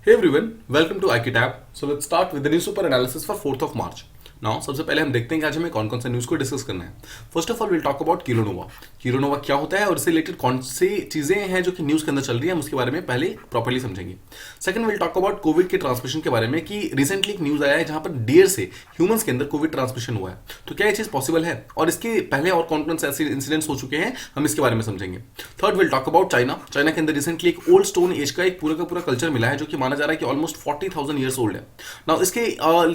Hey everyone, welcome to IKTab. So let's start with the news super analysis for 4th of March. Now सबसे पहले हम देखते हैं कि आज हमें कौन कौन सा न्यूज़ को डिस्कस करना है. First of all will talk about kilonova. Kilonova क्या होता है और इससे रिलेटेड कौन सी चीजें हैं जो कि न्यूज़ के अंदर चल रही है, हम उसके बारे में पहले प्रॉपर्ली समझेंगे. Second will talk about Covid के ट्रांसमिशन के बारे में कि रिसेंटली एक न्यूज़ आया है जहां पर डियर से ह्यूमंस के अंदर कोविड ट्रांसमिशन हुआ है. तो क्या ये चीज़ पॉसिबल है और इसके पहले और कौन कौन से ऐसे इंसिडेंट्स हो चुके हैं, हम इसके बारे में समझेंगे. Third will talk about China. China के अंदर रिसेंटली एक ओल्ड स्टोन एज का एक पूरा का पूरा कल्चर मिला है जो कि माना जा रहा है कि ऑलमोस्ट 40,000 ईयर्स ओल्ड है. नाउ इसके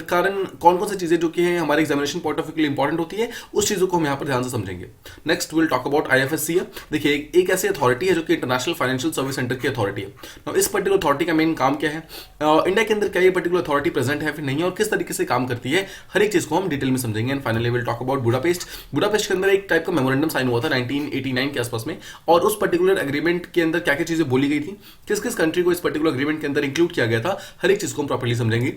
कारण कौन कौन सी चीजें जो कि हैं हमारे एग्जामिनेशन पॉइंट ऑफ व्यू के लिए इंपॉर्टेंट होती है, उस चीजों को हम यहाँ पर ध्यान से समझेंगे. Next will talk about IFSC है. देखिए एक ऐसी अथॉरिटी है जो कि इंटरनेशनल फाइनेंशियल सर्विस सेंटर की अथॉरिटी है. नाउ इस पर्टिकुलर अथॉरिटी का मेन काम क्या है, इंडिया के अंदर क्या ये पर्टिकुलर अथॉरिटी प्रेजेंट है फिर नहीं है और किस तरीके से काम करती है, हर एक चीज को हम डिटेल में समझेंगे. And finally will talk about Budapest. Budapest के अंदर एक टाइप का मेमोरेंडम साइन हुआ था 1989 के आसपास में, और उस पर्टिकुलर एग्रीमेंट के अंदर क्या क्या चीजें बोली गई थी, किस किस कंट्री को इस पर्टिकुलर एग्रीमेंट के अंदर इंक्लूड किया गया था, हर एक चीज को हम प्रॉपर्ली समझेंगे.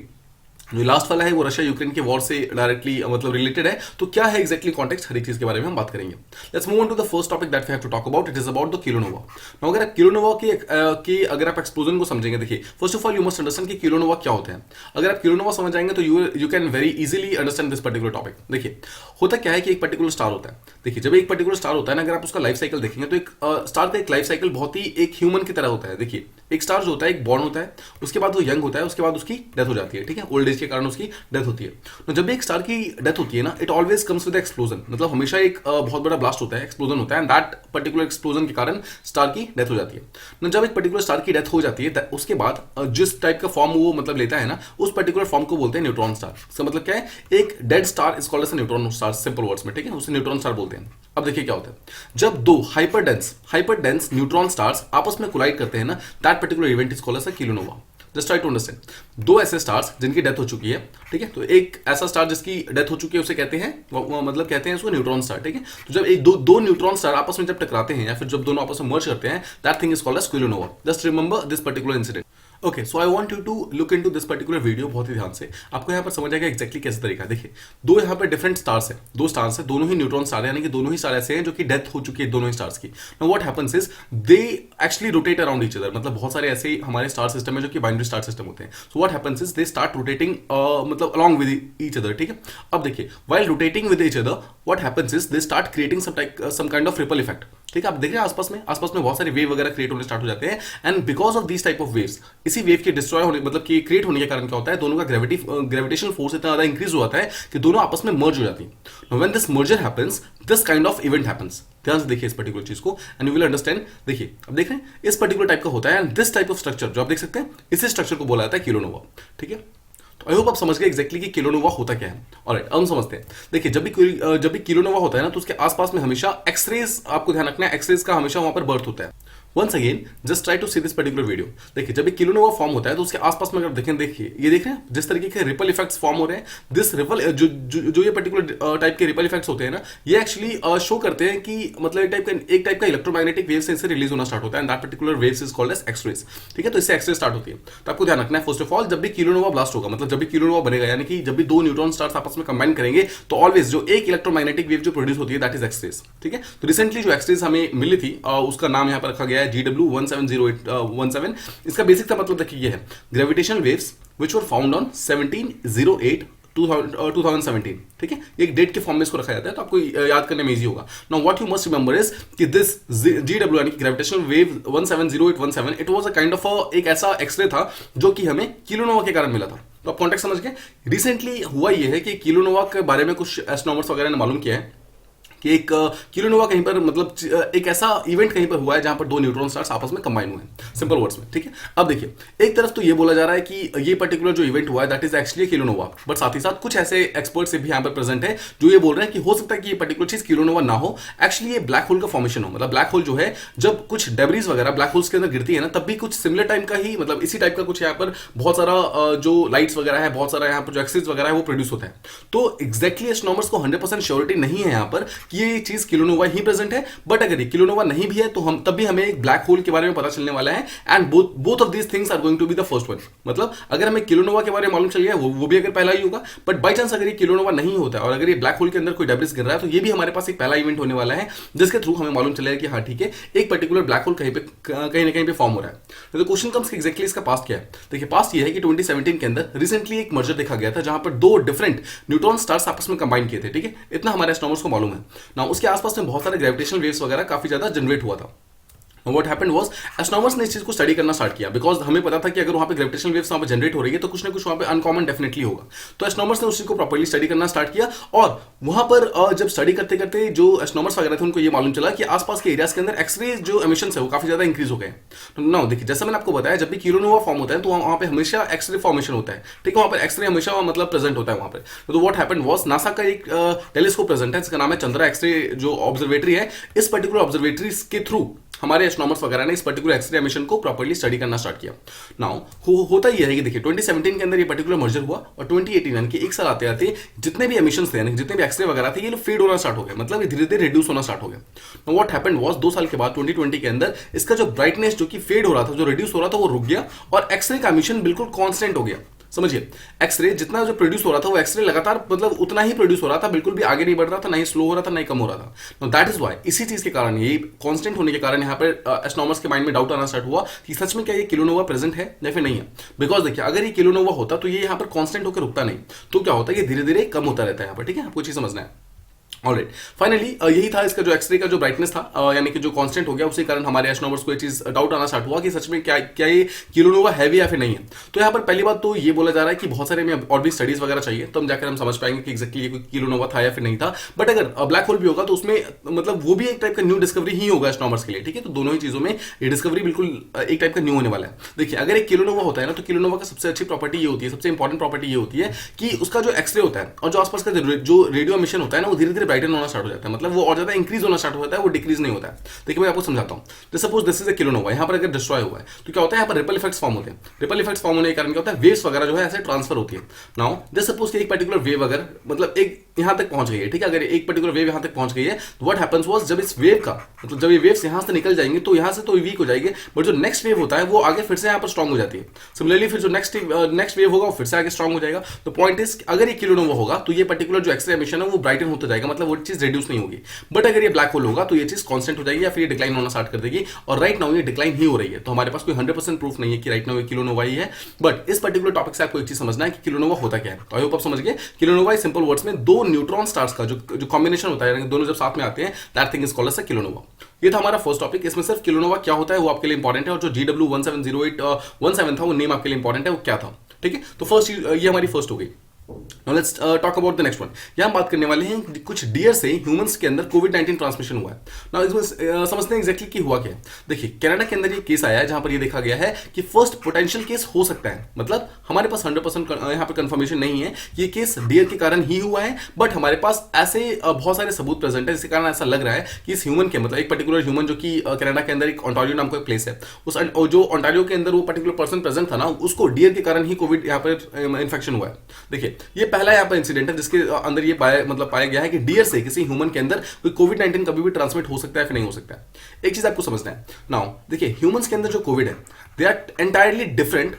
जो लास्ट वाला है वो रशिया यूक्रेन के वॉर से डायरेक्टली मतलब रिलेटेड है, तो क्या है एक्जैक्टली कॉन्टेक्स्ट, हर एक चीज के बारे में हम बात करेंगे. Let's move on to the first topic that we have to talk about. It is about the kilonova. Now अगर आप किलोनोवा के अगर आप एक्सप्लोजन को समझेंगे, देखिए first of all you must understand कि किलोनोवा क्या होता है. अगर आप किलोनोवा समझ जाएंगे तो you can very easily understand this particular topic. देखिए होता क्या है कि एक पर्टिकुलर स्टार होता है. देखिए जब एक पर्टिकुलर स्टार होता है ना, अगर आप उसका लाइफ साइकिल देखेंगे तो एक स्टार का एक लाइफ साइकिल बहुत ही एक ह्यूमन की तरह होता है. देखिए एक स्टार जो होता है एक बॉर्न होता है, उसके बाद वो यंग होता है, उसके बाद उसकी डेथ हो जाती है. ठीक है, ओल्ड एज के कारण उसकी डेथ होती है. तो जब भी एक स्टार की डेथ होती है ना, it always comes with explosion. मतलब हमेशा एक बहुत बड़ा ब्लास्ट होता है, एक्सप्लोजन होता है, एंड दैट पर्टिकुलर एक्सप्लोजन के कारण स्टार की डेथ हो जाती है. ना जब एक पर्टिकुलर स्टार की डेथ हो जाती है उसके बाद जिस टाइप का फॉर्म वो मतलब लेता है ना, उस पर्टिकुलर फॉर्म को बोलते हैं न्यूट्रॉन स्टार. इसका मतलब क्या है, एक dead star is called as neutron star, simple words में. ठीक है, उसे न्यूट्रॉन स्टार बोलते हैं. अब देखिए क्या होता है, जब दो हाइपरडेंस न्यूट्रॉन स्टार्स आपस में कोलाइड करते हैं ना, that particular event is called as a kilonova. Just try to understand. दो ऐसे स्टार्स जिनकी डेथ हो चुकी है, ठीक है, तो एक ऐसा स्टार जिसकी डेथ हो चुकी है उसे कहते हैं मतलब कहते हैं उसको न्यूट्रॉन स्टार. ठीक है, तो जब एक दो न्यूट्रॉन स्टार आपस में जब टकराते हैं या फिर जब दोनों आपस में मर्ज करते हैं, that thing is called as kilonova. Just remember this particular incident. Okay, so I want you to look into this particular video बहुत ही ध्यान से. आपको यहाँ पर समझ आएगा एक्जैक्टली कैसे तरीका है. देखिए दो यहाँ पर डिफरेंट स्टार्स है, दो स्टार्स है, दोनों ही न्यूट्रॉन स्टार है, यानी कि दोनों ही स्टार ऐसे हैं जो कि डेथ हो चुकी है दोनों ही स्टार्स की. Now what happens is they actually rotate around each other. मतलब बहुत सारे ऐसे हमारे स्टार सिस्टम है जो कि बाइनरी स्टार सिस्टम होते हैं. So what happens is they start rotating मतलब अलॉन्ग विद ईच अदर. ठीक है, अब देखिए while rotating with each other what happens is they start creating some kind of ripple effect. ठीक है, आप देख रहे हैं आसपास में बहुत सारे वेव वगैरह क्रिएट होने स्टार्ट हो जाते हैं. And because of this type of waves, इसी वेव के डिस्ट्रॉय होने मतलब कि क्रिएट होने के कारण क्या होता है, दोनों का ग्रेविटेशनल फोर्स इतना ज्यादा इंक्रीज हो जाता है कि दोनों आपस में मर्ज हो जाती है. Now when this merger happens, this kind of event happens. ध्यान से देखिए इस पर्टिकुलर चीज को एंड यू विल अंडरस्टैंड. देखिए अब देख रहे हैं इस पर्टिकुलर टाइप का होता है, and this type of structure जो आप देख सकते हैं, इसी स्ट्रक्चर को बोला जाता है किलोनोवा. ठीक है, आई होप आप समझ गए एक्जैक्टली कि किलोनोवा होता क्या है. ऑलराइट, हम समझते हैं. देखिए जब भी किलोनोवा होता है ना, तो उसके आसपास में हमेशा एक्सरेज, आपको ध्यान रखना है, एक्सरेज का हमेशा वहां पर बर्थ होता है. Once again just try to see this particular video. देखिए जब भी किलोनोवा फॉर्म होता है तो उसके आसपास में अगर देखें, देखिए ये देख रहे हैं जिस तरीके के रिपल इफेक्ट्स फॉर्म हो रहे हैं, दिस रिपल जो ये पर्टिकुलर टाइप के रिपल इफेक्ट्स होते हैं ना, ये एक्चुअली शो करते हैं कि मतलब एक टाइप का इलेक्ट्रोमैग्नेटिक वेव से इससे रिलीज होना स्टार्ट होता है, and that particular waves is called as X rays. ठीक है, तो इससे एक्सरे स्टार्ट होती है. तो आपको ध्यान रखना है फर्स्ट ऑफ ऑल, जब भी किलोनोवा ब्लास्ट होगा, मतलब जब भी किलोनोवा बनेगा, यानी कि जब भी दो न्यूट्रॉन स्टार्स आपस में कंबाइन करेंगे, तो ऑलवेज जो एक इलेक्ट्रोमैग्नेटिक वेव जो प्रोड्यूस होती है, दैट इज एक्सरेज. ठीक है, तो रिसेंटली जो एक्सरेज हमें मिली थी उसका नाम यहाँ पर रखा गया है GW170817. इसका बेसिक सा मतलब देखिए ये है, gravitational waves which were found on 1708 2017. ठीक है, एक डेट के फॉर्म में इसको रखा जाता है, तो आपको याद करने में इजी होगा. Now what you must remember is कि दिस GW यानी कि gravitational wave 170817, it was a kind of एक ऐसा एक्सरे था जो कि हमें किलोनोवा के कारण मिला था. तो आप कॉन्टेक्स्ट समझ गए. रिसेंटली हुआ ये है कि किलोनोवा के बारे में कुछ एस्ट्रोनॉमर्स वगैरह ने मालूम किया है कि एक किलोनोवा कहीं पर मतलब एक ऐसा इवेंट कहीं पर हुआ है जहां पर दो न्यूट्रॉन स्टार्स आपस में कंबाइन हुए हैं, सिंपल वर्ड्स में. ठीक है, अब देखिए एक तरफ तो ये बोला जा रहा है कि ये पर्टिकुलर जो इवेंट हुआ है that is actually kilonova, but साथ ही साथ कुछ ऐसे एक्सपर्ट्स भी यहां पर प्रेजेंट है जो ये बोल रहे हैं कि हो सकता है कि ये पर्टिकुलर चीज किलोनोवा ना हो, एक्चुअली ये ब्लैक होल का फॉर्मेशन हो. मतलब ब्लैक होल जो है, जब कुछ डेब्रीज वगैरह ब्लैक होल्स के अंदर गिरती है ना, तब भी कुछ सिमिलर टाइप का ही, मतलब इसी टाइप का कुछ यहाँ पर बहुत सारा जो लाइट्स वगैरह है, बहुत सारा यहाँ पर जो एक्सिस वगैरह है वो प्रोड्यूस होता है. तो एक्जैक्टली एस्ट्रोनॉमर्स को 100% श्योरिटी नहीं है यहाँ पर कि ये चीज किलोनोवा ही प्रेजेंट है, बट अगर ये किलोनोवा नहीं भी है तो हम तब भी हमें एक ब्लैक होल के बारे में पता चलने वाला है, and both of these things are going to be the first one. मतलब अगर हमें किलोनोवा के बारे में मालूम चल गया वो भी अगर पहला ही होगा, बट बाई चांस अगर ये किलोनोवा नहीं होता है और अगर ये ब्लैक होल के अंदर कोई डेब्रिस गिर रहा है तो ये भी हमारे पास एक पहला इवेंट होने वाला है, जिसके थ्रू हमें मालूम चलेगा कि हाँ ठीक है, एक पर्टिकुलर ब्लैक होल कहीं ना कहीं पे फॉर्म हो रहा है। तो क्वेश्चन कम्स एग्जैक्टली इसका पास्ट क्या है। देखिए पास्ट ये है कि 2017 के अंदर रिसेंटली एक मर्जर देखा गया था जहां पर दो डिफरेंट न्यूट्रॉन स्टार्स आपस में कंबाइन किए थे, ठीक है, इतना हमारे एस्ट्रोनॉमर्स को मालूम है ना। उसके आसपास में बहुत सारे ग्रेविटेशनल वेव्स वगैरह काफी ज्यादा जनरेट हुआ था। What happened was, एस्ट्रोनॉमर्स ने इस चीज को स्टडी करना स्टार्ट किया, बिकॉज हमें पता था कि अगर वहां पे ग्रेविटेशनल वेव्स वहां पे जनरेट हो रही है तो कुछ ना कुछ वहां पे अनकॉमन डेफिनेटली होगा। तो एस्ट्रोनॉमर्स ने उस चीज को प्रॉपर्ली स्टडी करना स्टार्ट किया, और वहां पर जब स्टडी करते करते जो एस्ट्रोनॉमर्स वगैरह थे उनको ये मालूम चला कि आसपास के एरियाज के अंदर एक्सरे जो एमिशन है वो काफी ज्यादा इंक्रीज हो गए। तो ना देखिए, जैसा मैंने आपको बताया, जब भी किलोनोवा फॉर्म होता है तो वहां पे हमेशा एक्सरे फॉर्मेशन होता है, ठीक है, वहां पर एक्सरे हमेशा मतलब प्रेजेंट होता है वहां पर। तो व्हाट हैपेंड वाज, नासा का एक टेलीस्कोप प्रेजेंट है जिसका नाम है चंद्रा एक्सरे जो ऑब्जर्वेटरी है। इस पर्टिकुलर ऑब्जर्वेटरी के थ्रू हमारे एस्ट्रोनॉमर्स वगैरह ने इस पर्टिकुलर एक्सरे एमिशन को प्रॉपर्ली स्टडी करना स्टार्ट किया। नाउ होता ही है कि देखिए 2017 के अंदर ये पर्टिकुलर मर्जर हुआ, और 2018 यानी कि एक साल आते आते जितने भी एमिशंस थे, जितने भी एक्सरे वगैरह थे, ये लोग फेड होना स्टार्ट हो गए, मतलब धीरे धीरे रिड्यूस होना स्टार्ट हो गया। नाउ व्हाट हैपेंड वाज, 2 साल के बाद 2020 के अंदर इसका जो ब्राइटनेस जो कि फेड हो रहा था, जो रिड्यूस हो रहा था, वो रुक गया, और एक्सरे का एमिशन बिल्कुल कांस्टेंट हो गया। समझिए, एक्सरे जितना जो प्रोड्यूस हो रहा था वो एक्सरे लगातार मतलब उतना ही प्रोड्यूस हो रहा था, बिल्कुल भी आगे नहीं बढ़ रहा था, ना ही स्लो हो रहा था, ना ही कम हो रहा था। नो दैट इज व्हाई, इसी चीज के कारण, ये कांस्टेंट होने के कारण यहाँ पर एस्ट्रोनॉमर्स के माइंड में डाउट आना स्टार्ट हुआ कि सच में क्या ये किलोनोवा प्रेजेंट है या फिर नहीं है। बिकॉज देखिए, अगर ये किलोनोवा होता तो ये यहाँ पर कांस्टेंट होकर रुकता नहीं, तो क्या होता है, ये धीरे धीरे कम होता रहता है यहाँ पर, ठीक है, आपको चीज समझना है। ऑलराइट, फाइनली यही था इसका जो एक्सरे का जो ब्राइटनेस था, यानी कि जो कांस्टेंट हो गया, उसी कारण हमारे एस्ट्रोनॉमर्स को ये चीज डाउट आना स्टार्ट हुआ कि सच में क्या ये किलोनोवा है भी या फिर नहीं है। तो यहाँ पर पहली बात तो ये बोला जा रहा है कि बहुत सारे में और भी स्टडीज वगैरह चाहिए, तो हम जाकर हम समझ पाएंगे कि एक्जैक्टली ये किलोनोवा था या फिर नहीं था। बट अगर ब्लैक होल भी होगा तो उसमें मतलब वो भी एक टाइप का न्यू डिस्कवरी ही होगा एस्ट्रोनॉमर्स के लिए, ठीक है। तो दोनों ही चीजों में ये डिस्कवरी बिल्कुल एक टाइप का न्यू होने वाला है। देखिए, अगर एक किलोनोवा होता है ना, तो किलोनोवा का सबसे अच्छी प्रॉपर्टी ये होती है, सबसे इंपॉर्टेंट प्रॉपर्टी ये होती है कि उसका जो एक्सरे होता है और जो आसपास का जो रेडियो एमिशन होता है ना, वो धीरे धीरे ब्राइटन होना स्टार्ट हो जाता है, मतलब वो और ज्यादा इंक्रीज होना स्टार्ट होता है, वो डिक्रीज नहीं होता है। देखिए मैं आपको समझाता हूं। जैसे suppose this is a kilonova, यहां पर अगर डिस्ट्रॉय हुआ है तो क्या होता है, यहां पर रिपल इफेक्ट्स फॉर्म होते हैं। रिपल इफेक्ट्स फॉर्म होने के कारण क्या होता है, वेव्स वगैरह जो है ऐसे ट्रांसफर होती है। नाउ जस्ट सपोज कि एक पर्टिकुलर वेव अगर मतलब एक यहां तक पहुंच गई है, ठीक है, अगर एक पर्टिकुलर वेव यहां तक पहुंच गई है तो व्हाट हैपेंस वाज, जब इस वेव का मतलब जब ये वेव्स यहां से निकल जाएंगे तो यहां से तो वीक हो जाएगी, बट जो नेक्स्ट वेव होता है वो आगे फिर से यहां पर स्ट्रांग हो जाती है। सिमिलरली फिर जो नेक्स्ट वेव होगा वो फिर से आगे स्ट्रांग हो जाएगा। तो पॉइंट इज, अगर ये किलोनोवा होगा तो ये पर्टिकुलर जो एक्सरे एमिशन है वो ब्राइटन होता जाएगा, मतलब वो चीज रिड्यूस नहीं होगी। बट अगर ये ब्लैक होल होगा तो ये चीज कांस्टेंट हो जाएगी या फिर ये डिक्लाइन होना स्टार्ट कर देगी, और राइट नाउ ये डिक्लाइन ही हो रही है। तो हमारे पास कोई 100% प्रूफ नहीं है कि राइट नाउ ये किलोनोवा ही है, बट इस पर्टिकुलर टॉपिक से आपको एक चीज समझना है कि किलोनोवा होता क्या है। तो आई होप आप समझ गए। किलोनोवा सिंपल वर्ड्स में दो न्यूट्रॉन स्टार्स का जो कॉम्बिनेशन होता है, दोनों जब साथ में आते हैं, that thing is called as a kilonova. ये था हमारा फर्स्ट टॉपिक। इसमें सिर्फ किलोनोवा क्या होता है वो आपके लिए इंपॉर्टेंट है, और जो GW170817 था वो नेम आपके लिए इंपॉर्टेंट है, वो क्या था, ठीक है। तो फर्स्ट ये हमारी फर्स्ट हो गई। Now let's talk about the next one। यहाँ हम बात करने वाले हैं कुछ डियर से ह्यूमंस के अंदर कोविड-19 ट्रांसमिशन हुआ है। Now इसमें समझते हैं एग्जैक्टली कि हुआ क्या है। देखिए, कनाडा के अंदर ये केस आया है जहां पर ये देखा गया है कि फर्स्ट पोटेंशियल केस हो सकता है, मतलब हमारे पास 100% यहाँ पर कंफर्मेशन नहीं है कि ये केस डियर के कारण ही हुआ है, बट हमारे पास ऐसे बहुत सारे सबूत प्रेजेंट है जिसके कारण ऐसा लग रहा है कि इस ह्यूमन के मतलब एक पर्टिकुलर ह्यूमन जो कि कनाडा के अंदर एक ओंटारियो नाम का एक प्लेस है, उस जो ओंटारियो के अंदर वो पर्टिकुलर पर्सन प्रेजेंट था ना, उसको डियर के कारण ही कोविड यहाँ पर इन्फेक्शन हुआ है। देखिए, ये पहला यहाँ पर इंसिडेंट है जिसके अंदर ये पाया गया है कि डियर से किसी ह्यूमन के अंदर कोई कोविड-19 कभी भी ट्रांसमिट हो सकता है, फिर नहीं हो सकता है। एक चीज आपको समझना है। नाउ देखिए, ह्यूमंस के अंदर जो कोविड है, they are entirely different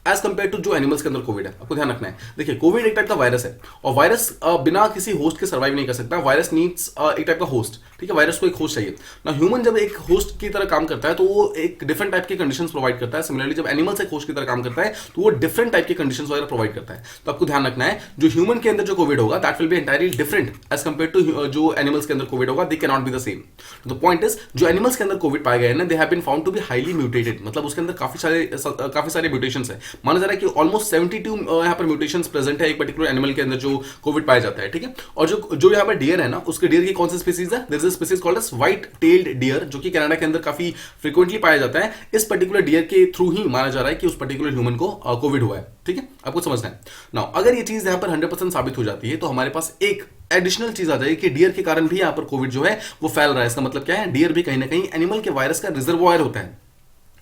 as compare to जो एनिमल्स के अंदर कोविड है। आपको ध्यान रखना है। देखिए, कोविड एक टाइप का वायरस है, और वायरस बिना किसी होस्ट के सर्वाइव नहीं कर सकता। वायरस नीड्स एक टाइप का होस्ट, ठीक है, वायरस को एक होस्ट चाहिए ना। ह्यूमन जब एक होस्ट की तरह काम करता है तो वो एक डिफरेंट टाइप के कंडीशंस प्रोवाइड करता है। सिमिलरली जब एनिमल्स एक होस्ट की तरह काम करता है तो वो डिफरेंट टाइप के कंडीशंस वगैरह प्रोवाइड करता है। तो आपको ध्यान रखना है, जो ह्यूमन के अंदर जो कोविड होगा that will be entirely different as compare to जो एनिमल्स के अंदर कोविड होगा, they can not be the same. The point is, जो एनिमल्स के अंदर कोविड पाए गए हैं ना, they have been found to be highly mutated, मतलब उसके अंदर काफी सारे म्यूटेशंस है। माना जा रहा है कि ऑलमोस्ट 72 यहाँ पर म्यूटेशंस प्रेजेंट है एक पर्टिकुलर एनिमल के अंदर जो कोविड पाया जाता है, ठीक है। और जो यहाँ पर डियर है ना, उसके डियर की कौन सी स्पीसीज है, there is a species called as white tailed deer, जो कि कनाडा के अंदर काफी फ्रीक्वेंटली पाया जाता है। इस पर्टिकुलर डियर के थ्रू ही माना जा रहा है कि उस पर्टिकुलर ह्यूमन को कोविड हुआ है, ठीक है, आपको समझना है। नाउ अगर ये चीज यहाँ पर 100% साबित हो जाती है तो हमारे पास एक एडिशनल चीज आ जाएगी कि डियर के कारण भी यहाँ पर कोविड जो है वो फैल रहा है। इसका मतलब क्या है, डियर भी कहीं ना कहीं एनिमल के वायरस का रिजर्वॉयर होता है।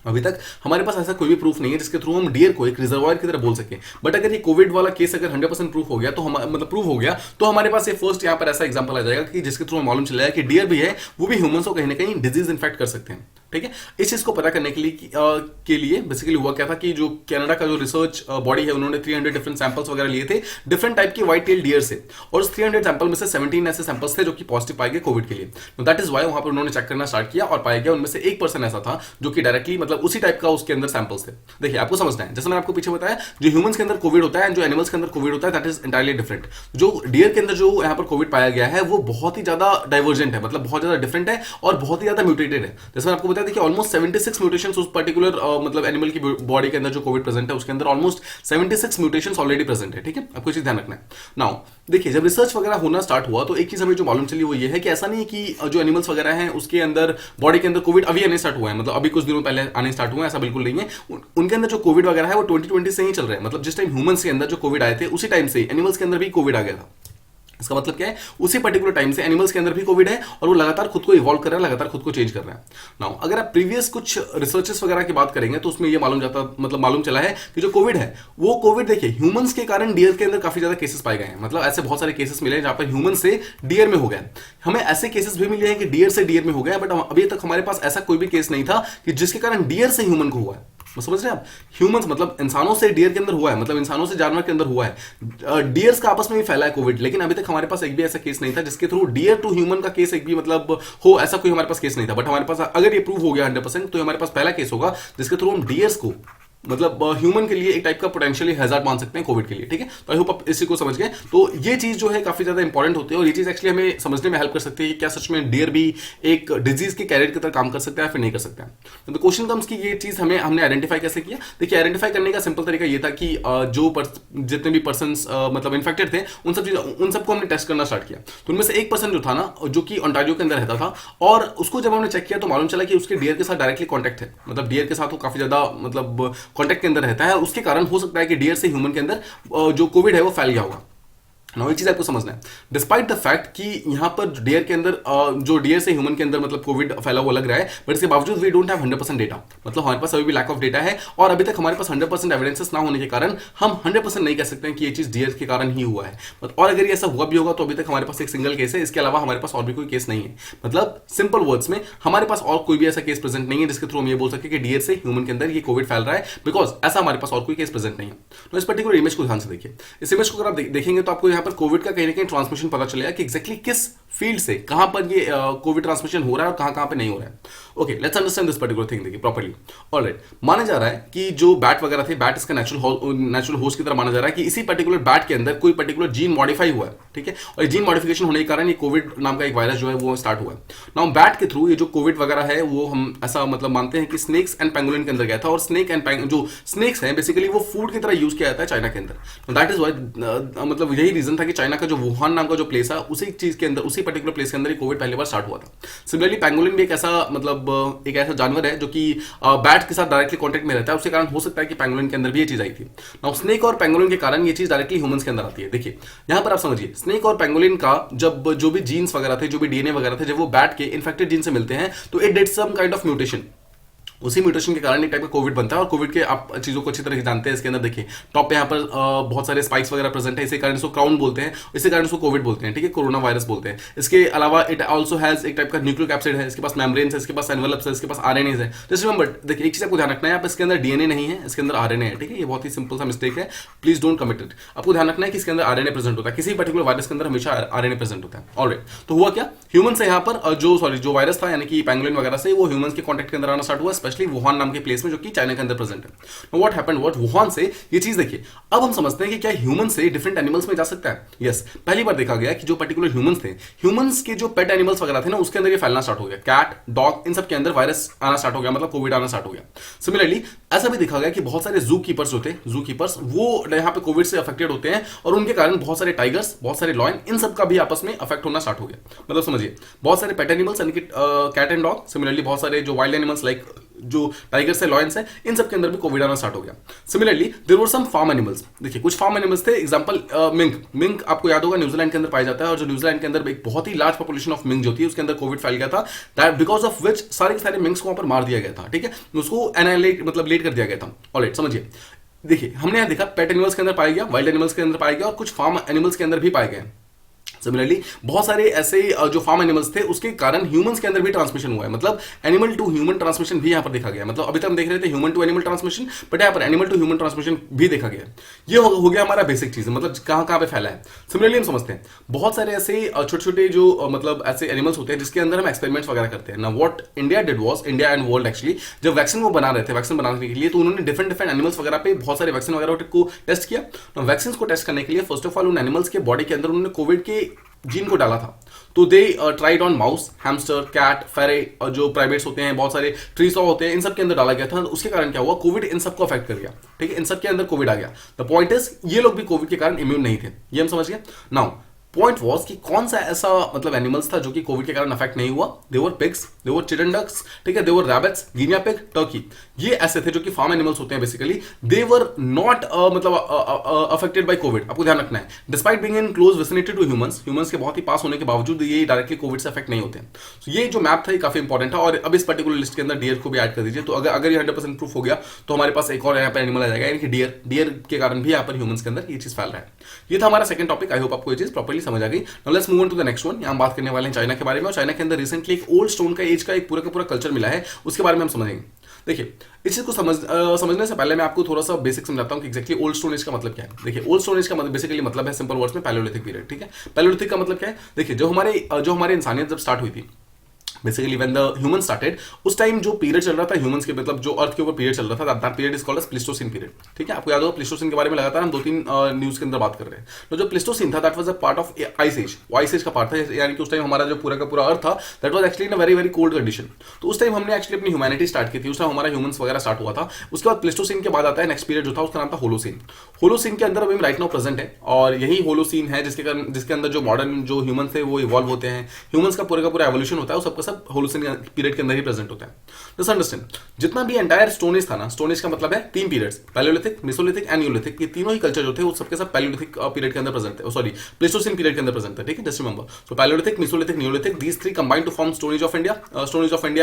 अभी तक हमारे पास ऐसा कोई भी प्रूफ नहीं है जिसके थ्रू हम डियर को एक रिजर्वायर की तरह बोल सके। बट अगर ये कोविड वाला केस अगर 100% प्रूफ हो गया तो हम मतलब प्रूफ हो गया तो हमारे पास ये फर्स्ट यहाँ पर ऐसा एग्जांपल आ जाएगा कि जिसके थ्रू हमें मालूम चल जाएगा कि डियर भी है वो भी ह्यूमंस को कहीं ना कहीं डिजीज इन्फेक्ट कर सकते हैं। ठीक है, इस चीज को पता करने के लिए बेसिकली हुआ क्या था कि जो कनाडा का जो रिसर्च बॉडी है उन्होंने 300 डिफरेंट सैंपल्स वगैरह लिए थे डिफरेंट टाइप की व्हाइट टेल डियर से, और उस 300 सैंपल में से 17 ऐसे सैंपल्स थे जो कि पॉजिटिव पाए गए कोविड के लिए। तो दैट इज वाई वहां पर उन्होंने चेक करना स्टार्ट किया और पाया गया उनमें से 1% ऐसा था जो कि डायरेक्टली मतलब उसी टाइप का उसके अंदर सैंपल्स थे। देखिए आपको समझना है, जैसे मैंने आपको पीछे बताया जो ह्यूमंस के अंदर कोविड होता है जो एनिमल्स के अंदर कोविड होता है दैट इज इंटायरली डिफरेंट। जो डियर के अंदर जो यहाँ पर कोविड पाया गया है वो बहुत ही ज्यादा डाइवर्जेंट है, मतलब बहुत ज्यादा डिफरेंट है और बहुत ही ज्यादा म्यूटेटेड है। जैसे मैं आपको बताया देखिए ऑलमोस्ट 76 म्यूटेशंस उस पर्टिकुलर मतलब एनिमल की बॉडी के अंदर जो कोविड प्रेजेंट है उसके अंदर ऑलमोस्ट 76 म्यूटेशंस ऑलरेडी प्रेजेंट है। ठीक है, आपको चीज ध्यान रखना है। नाउ देखिए जब रिसर्च वगैरह होना स्टार्ट हुआ तो एक चीज हमें जो मालूम चली वो ये है कि ऐसा नहीं है कि जो एनिमल्स वगैरह हैं उसके अंदर बॉडी के अंदर कोविड अभी आने स्टार्ट हुआ है, मतलब अभी कुछ दिनों पहले आने स्टार्ट हुआ है, ऐसा बिल्कुल नहीं है। उनके अंदर जो कोविड वगैरह है वो 2020 से ही चल रहा है, मतलब जिस टाइम ह्यूमंस के अंदर जो कोविड आए थे उसी टाइम से एनिमल्स के अंदर भी कोविड आ गया था। इसका मतलब क्या है, उसी पर्टिकुलर टाइम से एनिमल्स के अंदर भी कोविड है और वो लगातार खुद को इवॉल्व कर रहा है, लगातार खुद को चेंज कर रहा है। नाउ अगर आप प्रीवियस कुछ रिसर्चेस वगैरह की बात करेंगे तो उसमें ये मालूम चला है कि जो कोविड है वो कोविड देखिए ह्यूमंस के कारण डियर के अंदर काफी ज्यादा केसेस पाए गए हैं, मतलब ऐसे बहुत सारे केसेस मिले हैं जहां पर ह्यूमन से डियर में हो गए। हमें ऐसे केसेस भी मिले हैं कि डियर से डियर में हो गए, बट अभी तक हमारे पास ऐसा कोई भी केस नहीं था कि जिसके कारण डियर से ह्यूमन को हुआ है। समझ रहे हैं आप, ह्यूमंस मतलब इंसानों से डियर के अंदर हुआ है, मतलब इंसानों से जानवर के अंदर हुआ है, डियर्स का आपस में भी फैला है कोविड, लेकिन अभी तक हमारे पास एक भी ऐसा केस नहीं था जिसके थ्रू डियर टू ह्यूमन का केस एक भी मतलब हो, ऐसा कोई हमारे पास केस नहीं था। बट हमारे पास अगर ये प्रूव हो गया 100% तो हमारे पास पहला केस होगा जिसके थ्रू हम डियर्स को मतलब ह्यूमन के लिए एक टाइप का पोटेंशियली हैजार्ड मान सकते हैं कोविड के लिए। ठीक है, तो आई होप आप इसी को समझ गए। तो ये चीज जो है काफी ज्यादा इंपॉर्टेंट होती है और ये चीज एक्चुअली हमें समझने में हेल्प कर सकती है कि क्या सच में डियर भी एक डिजीज के कैरियर की तरह काम कर सकता है या फिर नहीं कर सकता है। तो क्वेश्चन कम्स की ये चीज हमने आइडेंटिफाई कैसे किया। देखिए आइडेंटिफाई करने का सिंपल तरीका ये था कि जितने भी पर्सन मतलब इन्फेक्टेड थे उन सबको हमने टेस्ट करना स्टार्ट किया। तो उनमें से एक पर्सन जो था ना जो कि ओंटारियो के अंदर रहता था और उसको जब हमने चेक किया तो मालूम चला कि उसके डियर के साथ डायरेक्टली कॉन्टैक्ट है, मतलब डियर के साथ वो काफी ज्यादा मतलब कॉन्टैक्ट के अंदर रहता है, उसके कारण हो सकता है कि डियर से ह्यूमन के अंदर जो कोविड है वो फैल गया होगा। ना एक चीज आपको समझना है, डिस्पाइट द फैक्ट कि यहां पर डियर के अंदर जो डियर से ह्यूमन के अंदर मतलब कोविड फैला हुआ लग रहा है, बट इसके बावजूद वी डोंट हैव 100% डेटा, मतलब हमारे पास अभी भी लैक ऑफ डेटा है और अभी तक हमारे पास 100% एविडेंसेस ना होने के कारण हम 100% नहीं कह सकते हैं कि ये चीज डियर के कारण ही हुआ है। और अगर ये ऐसा हुआ भी होगा तो अभी तक हमारे पास एक सिंगल केस है, इसके अलावा हमारे पास और भी कोई केस नहीं है। मतलब सिंपल वर्ड्स में हमारे पास और कोई भी ऐसा केस प्रेजेंट नहीं है जिसके थ्रू हम ये बोल सके कि डियर से ह्यूमन के अंदर ये कोविड फैल रहा है, बिकॉज ऐसा हमारे पास और कोई केस प्रेजेंट नहीं है। तो इस पर्टिकुलर इमेज को ध्यान से देखिए। इस इमेज को अगर आप देखेंगे तो आपको यहाँ पर कोविड का कहीं ट्रांसमिशन पता चलेगा कि एग्जैक्टली किस फील्ड से कहां पर ये कोविड ट्रांसमिशन हो रहा है और कहां पे नहीं हो रहा है। Okay, let's understand this particular thing देखिए प्रॉपर्ली। ऑलराइट, माना जा रहा है कि जो बैट वगैरह थे, बैट इसका नेचुरल होस्ट की तरह माना जा रहा है कि इसी पर्टिकुलर बैट के अंदर कोई पर्टिकुलर जीन मॉडिफाई हुआ है। ठीक है, और जीन मॉडिफिकेशन होने के कारण ये कोविड नाम का एक वायरस जो है वो स्टार्ट हुआ है। नाउ बैट के थ्रू ये जो कोविड वगैरह है वो हम ऐसा मतलब मानते हैं कि स्नेक्स एंड पेंगोलिन के अंदर गया था, और स्नेक एंड जो स्नेक्स हैं बेसिकली वो फूड की तरह यूज किया जाता है चाइना के अंदर। दैट इज वाई मतलब यही रीजन था कि चाइना का जो वुहान नाम का जो प्लेस है उसी चीज के अंदर, उसी पर्टिकुलर प्लेस के अंदर ही कोविड पहली बार स्टार्ट हुआ था। सिमिलरली पेंगोलिन भी एक ऐसा मतलब एक ऐसा जानवर है जो कि बैट के साथ डायरेक्टली कांटेक्ट में रहता है, उसके कारण हो सकता है कि पेंगोलिन के अंदर भी ये चीज आई थी। नाउ स्नेक और पेंगोलिन के कारण ये चीज डायरेक्टली ह्यूमंस के अंदर आती है। देखिए यहां पर आप समझिए, स्नेक और पेंगोलिन का जब जो भी जीन्स वगैरह थे, जो भी डीएनए वगैरह थे, जब वो बैट के इन्फेक्टेड जीन से मिलते हैं तो it did some kind of mutation. उसी म्यूटेशन के कारण एक टाइप का कोविड बनता है। और कोविड के आप चीजों को अच्छी तरह से जानते हैं। इसके अंदर देखिए टॉप पे यहाँ पर बहुत सारे स्पाइक्स वगैरह प्रेजेंट है, इसी कारण इसको क्राउन बोलते हैं, इसी कारण इसको कोविड बोलते हैं। ठीक है, कोरोना वायरस बोलते हैं। इसके अलावा इट आल्सो हैज एक टाइप का न्यूक्लिक एसिड है, इसके पास मेम्ब्रेन्स है, इसके पास एनवेलप्स है, इसके पास आरएनएस है। जस्ट रिमेंबर, देखिए एक चीज आपको ध्यान रखना है, आप इसके अंदर डीएनए नहीं है, इसके अंदर आरएनए है। ठीक है, ये बहुत ही सिंपल सा मिस्टेक है, प्लीज डोंट कमिट इट। आपको ध्यान रखना है कि इसके अंदर आरएनए प्रेजेंट होता है, किसी पर्टिकुलर वायरस के अंदर हमेशा आरएनए प्रेजेंट होता है। ऑलराइट, तो हुआ क्या, ह्यूमन से यहाँ पर जो वायरस था यानी कि पेंगोलिन वगैरह से वो ह्यूमंस के कॉन्टेक्ट के अंदर आना स्टार्ट हुआ, स्पेशली वुहान नाम के प्लेस में जो कि चाइना के अंदर प्रेजेंट है। व्हाट हैपेंड, व्हाट वुहान से ये चीज देखिए। अब हम समझते हैं कि क्या ह्यूमन से डिफरेंट एनिमल्स में जा सकता है। यस, पहली बार देखा गया कि जो पर्टिकुलर ह्यूमंस थे, ह्यूमंस के जो पेट एनिमल्स वगैरह थे ना उसके अंदर ये फैलना स्टार्ट हो गया। कैट, डॉग, इन सब के अंदर वायरस आना स्टार्ट हो गया, मतलब कोविड आना स्टार्ट हो गया। सिमिलरली ऐसा भी देखा गया कि बहुत सारे जू कीपर्स होते हैं, जू कीपर्स वो यहाँ पे कोविड से अफेक्टेड होते हैं और उनके कारण बहुत सारे टाइगर्स, बहुत सारे लॉयन, इन सब का भी आपस में अफेक्ट होना स्टार्ट हो गया। मतलब समझिए बहुत सारे पेट एनिमल्स यानी कि कैट एंड डॉग, सिमिलरली बहुत सारे जो वाइल्ड एनिमल्स लाइक जो टाइगर्स है, लॉयंस है, इन सब के अंदर भी कोविड आना स्टार्ट हो गया। Similarly there were some farm animals. देखिए कुछ फार्म एनिमल्स थे, एग्जांपल मिंक। मिंक आपको याद होगा न्यूजीलैंड के अंदर पाया जाता है, और जो न्यूजीलैंड के अंदर एक बहुत ही लार्ज पॉपुलेशन ऑफ मिंक जो थी उसके अंदर कोविड फैल गया था, दैट बिकॉज ऑफ विच सारे के सारे मिंक्स को वहां पर मार दिया गया था। ठीक है, उसको एनालाइट मतलब लेट कर दिया गया था। ऑलराइट, समझिए। देखिए हमने यहां देखा पेट एनिमल्स के अंदर पाया गया, वाइल्ड एनिमल्स के अंदर पाया गया, और कुछ फार्म एनिमल्स के अंदर भी पाए गए। सिमिलरली बहुत सारे ऐसे जो फार्म एनिमल्स थे उसके कारण ह्यूमंस के अंदर भी ट्रांसमिशन हुआ है, मतलब एनिमल टू ह्यूमन ट्रांसमिशन भी यहां पर देखा गया। मतलब अभी तक हम देख रहे थे human to animal transmission, but यहां पर एनिमल टू ह्यूमन ट्रांसमिशन भी देखा गया। ये हो गया हमारा बेसिक चीज, मतलब कहां कहां पे फैला है। सिमिलरली हम समझते हैं बहुत सारे ऐसे छोटे छोटे जो मतलब ऐसे एनिमल्स होते हैं जिसके अंदर हम एक्सपेरिमेंट्स वगैरह करते हैं ना। What India did was, India and world actually, जब वैक्सीन वो बना रहे थे, वैक्सीन बनाने के लिए, तो उन्होंने डिफरेंट डिफरेंट एनिमल्स वगैरह पे बहुत सारे वैक्सीन वगैरह को टेस्ट किया। वैक्सीन को टेस्ट करने के लिए फर्स्ट ऑफ ऑल उन एनिमल्स के बॉडी के अंदर उन्होंने कोविड के जीन को डाला था। तो they tried on mouse, hamster, cat, ferret, जो प्राइमेट्स होते हैं, बहुत सारे ट्री सॉ होते हैं, इन सब के अंदर डाला गया था। उसके कारण क्या हुआ, कोविड इन सबको अफेक्ट कर गया। ठीक है, इन सब के अंदर कोविड आ गया। द पॉइंट इज ये लोग भी कोविड के कारण इम्यून नहीं थे, ये हम समझ गए। नाउ पॉइंट वॉज कि कौन सा ऐसा मतलब एनिमल्स था जो कि कोविड के कारण अफेक्ट नहीं हुआ। They were pigs, they were chicken ducks, ठीक है, they were rabbits, guinea pig, turkey. ये ऐसे थे जो कि फार्म एनिमल्स होते हैं बेसिकली, देवर नॉट मतलब अफेक्टेड बाय कोविड। आपको ध्यान रखना है, despite being in close vicinity to humans, humans के बहुत ही पास होने के बावजूद ये डायरेक्टली कोविड से अफेक्ट नहीं होते। तो ये जो मैप था ये काफी इंपॉर्टेंट है। और अब इस पर्टिकुलर लिस्ट के अंदर डियर को भी ऐड कर दीजिए। तो अगर ये 100% प्रूफ हो गया तो हमारे पास एक और यहाँ पर एनिमल आ जाएगा, यानी कि डियर। डियर के कारण भी यहाँ पर ह्यूमंस के अंदर ये चीज फैल रहा है। ये था हमारा सेकंड टॉपिक। आई होप आपको ये चीज प्रॉपर्ली समझ आ गई। Let's move on to the next one. हम बात करने वाले हैं चाइना के बारे में, और चाइना के अंदर रिसेंटली एक ओल्ड स्टोन का एज का एक पूरा का पूरा कल्चर मिला है, उसके बारे में हम समझेंगे। देखिए इस चीज को समझने से पहले मैं आपको थोड़ा सा बेसिक समझाता हूं कि एक्जैक्टली ओल्ड स्टोन एज का मतलब क्या है। देखिए ओल्ड स्टोन एज का मतलब बेसिकली मतलब है सिंपल वर्ड्स में पैलियोलिथिक पीरियड। ठीक है, पैलियोलिथिक का मतलब क्या है। देखिए जो हमारी इंसानियत जब स्टार्ट हुई थी, basically when the human started, उस टाइम जो पीरियड चल रहा था ह्यूमंस के, मतलब जो अर्थ के ऊपर पीरियड चल रहा था, that period is called as Pleistocene period. ठीक है, आपको याद होगा प्लीस्टोसिन के बारे में लगातार हम 2-3 न्यूज के अंदर बात कर रहे हैं। तो जो प्लीस्टोसिन था that was a part of ice age, वो आइस एज का पार्ट था, यानी कि उस टाइम हमारा जो पूरा का पूरा अर्थ था that was actually in a very very cold condition. तो उस टाइम हमने एक्चुअली अपनी ह्यूमैनिटी स्टार्ट की थी, उस टाइम हमारा ह्यूमंस वगैरह स्टार्ट हुआ था। उसके बाद प्लीस्टोसिन के बाद आता है नेक्स्ट पीरियड जो था, उसका नाम था होलोसिन। होलोसिन के अंदर अभी राइट नाउ प्रेजेंट है, और यही होलोसिन है जिसके अंदर जो मॉडर्न जो ह्यूमंस थे वो इवॉल्व होते हैं, ह्यूमंस का पूरा एवोल्यूशन होता है, वो सबका सब होलोसिन पीरियड के अंदर ही प्रेजेंट होता है। जस्ट अंडरस्टैंड, जितना भी एंटायर स्टोन एज था ना, स्टोन एज का मतलब है 3 periods, Palaeolithic, Mesolithic and Neolithic. ये तीनों ही कल्चर जो थे वो सबके सब पैलियोलिथिक पीरियड के अंदर प्रेजेंट थे, सॉरी प्लीस्टोसिन पीरियड के अंदर प्रेजेंट थे। ठीक है, just remember, so Palaeolithic, Mesolithic, Neolithic, these 3 combined to form stone age of India,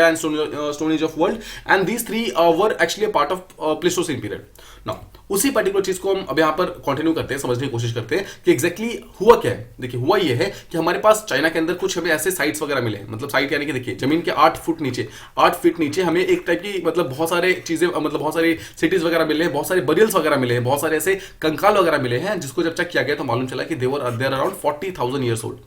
and stone age of world, and these 3 were actually a part of Pleistocene period. Now उसी particular चीज को हम अब यहाँ पर कंटिन्यू करते हैं, समझने की कोशिश करते हैं कि एग्जैक्टली हुआ क्या है। देखिए हुआ ये है कि हमारे पास चाइना के अंदर कुछ हमें ऐसे साइट्स वगैरह मिले, मतलब साइट यानी कि देखिए जमीन के 8 फीट नीचे हमें एक टाइप की मतलब बहुत सारे चीजें, मतलब बहुत सारी सिटीज वगैरह मिले हैं, बहुत सारे बरियल्स वगैरह मिले हैं, बहुत सारे ऐसे कंकाल वगैरह मिले हैं, जिसको जब चेक किया गया तो मालूम चला कि they were around 40,000 years old.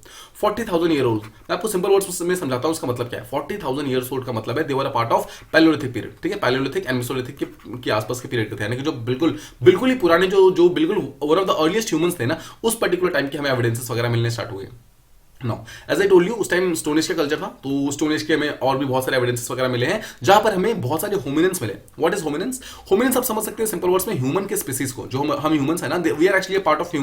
40,000 year old, मैं आपको सिंपल वर्ड्स में समझाता हूं उसका मतलब क्या है। 40,000 ईयर्स ओल्ड का मतलब है they were a part of Paleolithic period. ठीक है, पैलियोलिथिक एंड मेसोलिथिक के आसपास के पीरियड के थे, यानी कि जो बिल्कुल ही पुराने जो बिल्कुल one of the earliest humans थे ना, उस पर्टिकुलर टाइम के हमें एविडेंसेस वगैरह मिलने स्टार्ट हुए। No as I told you, उस टाइम स्टोन एज का कल्चर था, तो स्टोन एज के हमें और भी बहुत सारे एविडेंसेस वगैरह मिले हैं, जहां पर हमें बहुत सारे होमिनिन्स मिले। What is hominins? होमिनिन्स आप समझ सकते हैं सिंपल वर्ड्स में, ह्यूमन के स्पीसीज को, जो हम ह्यूमंस है ना, we are actually part of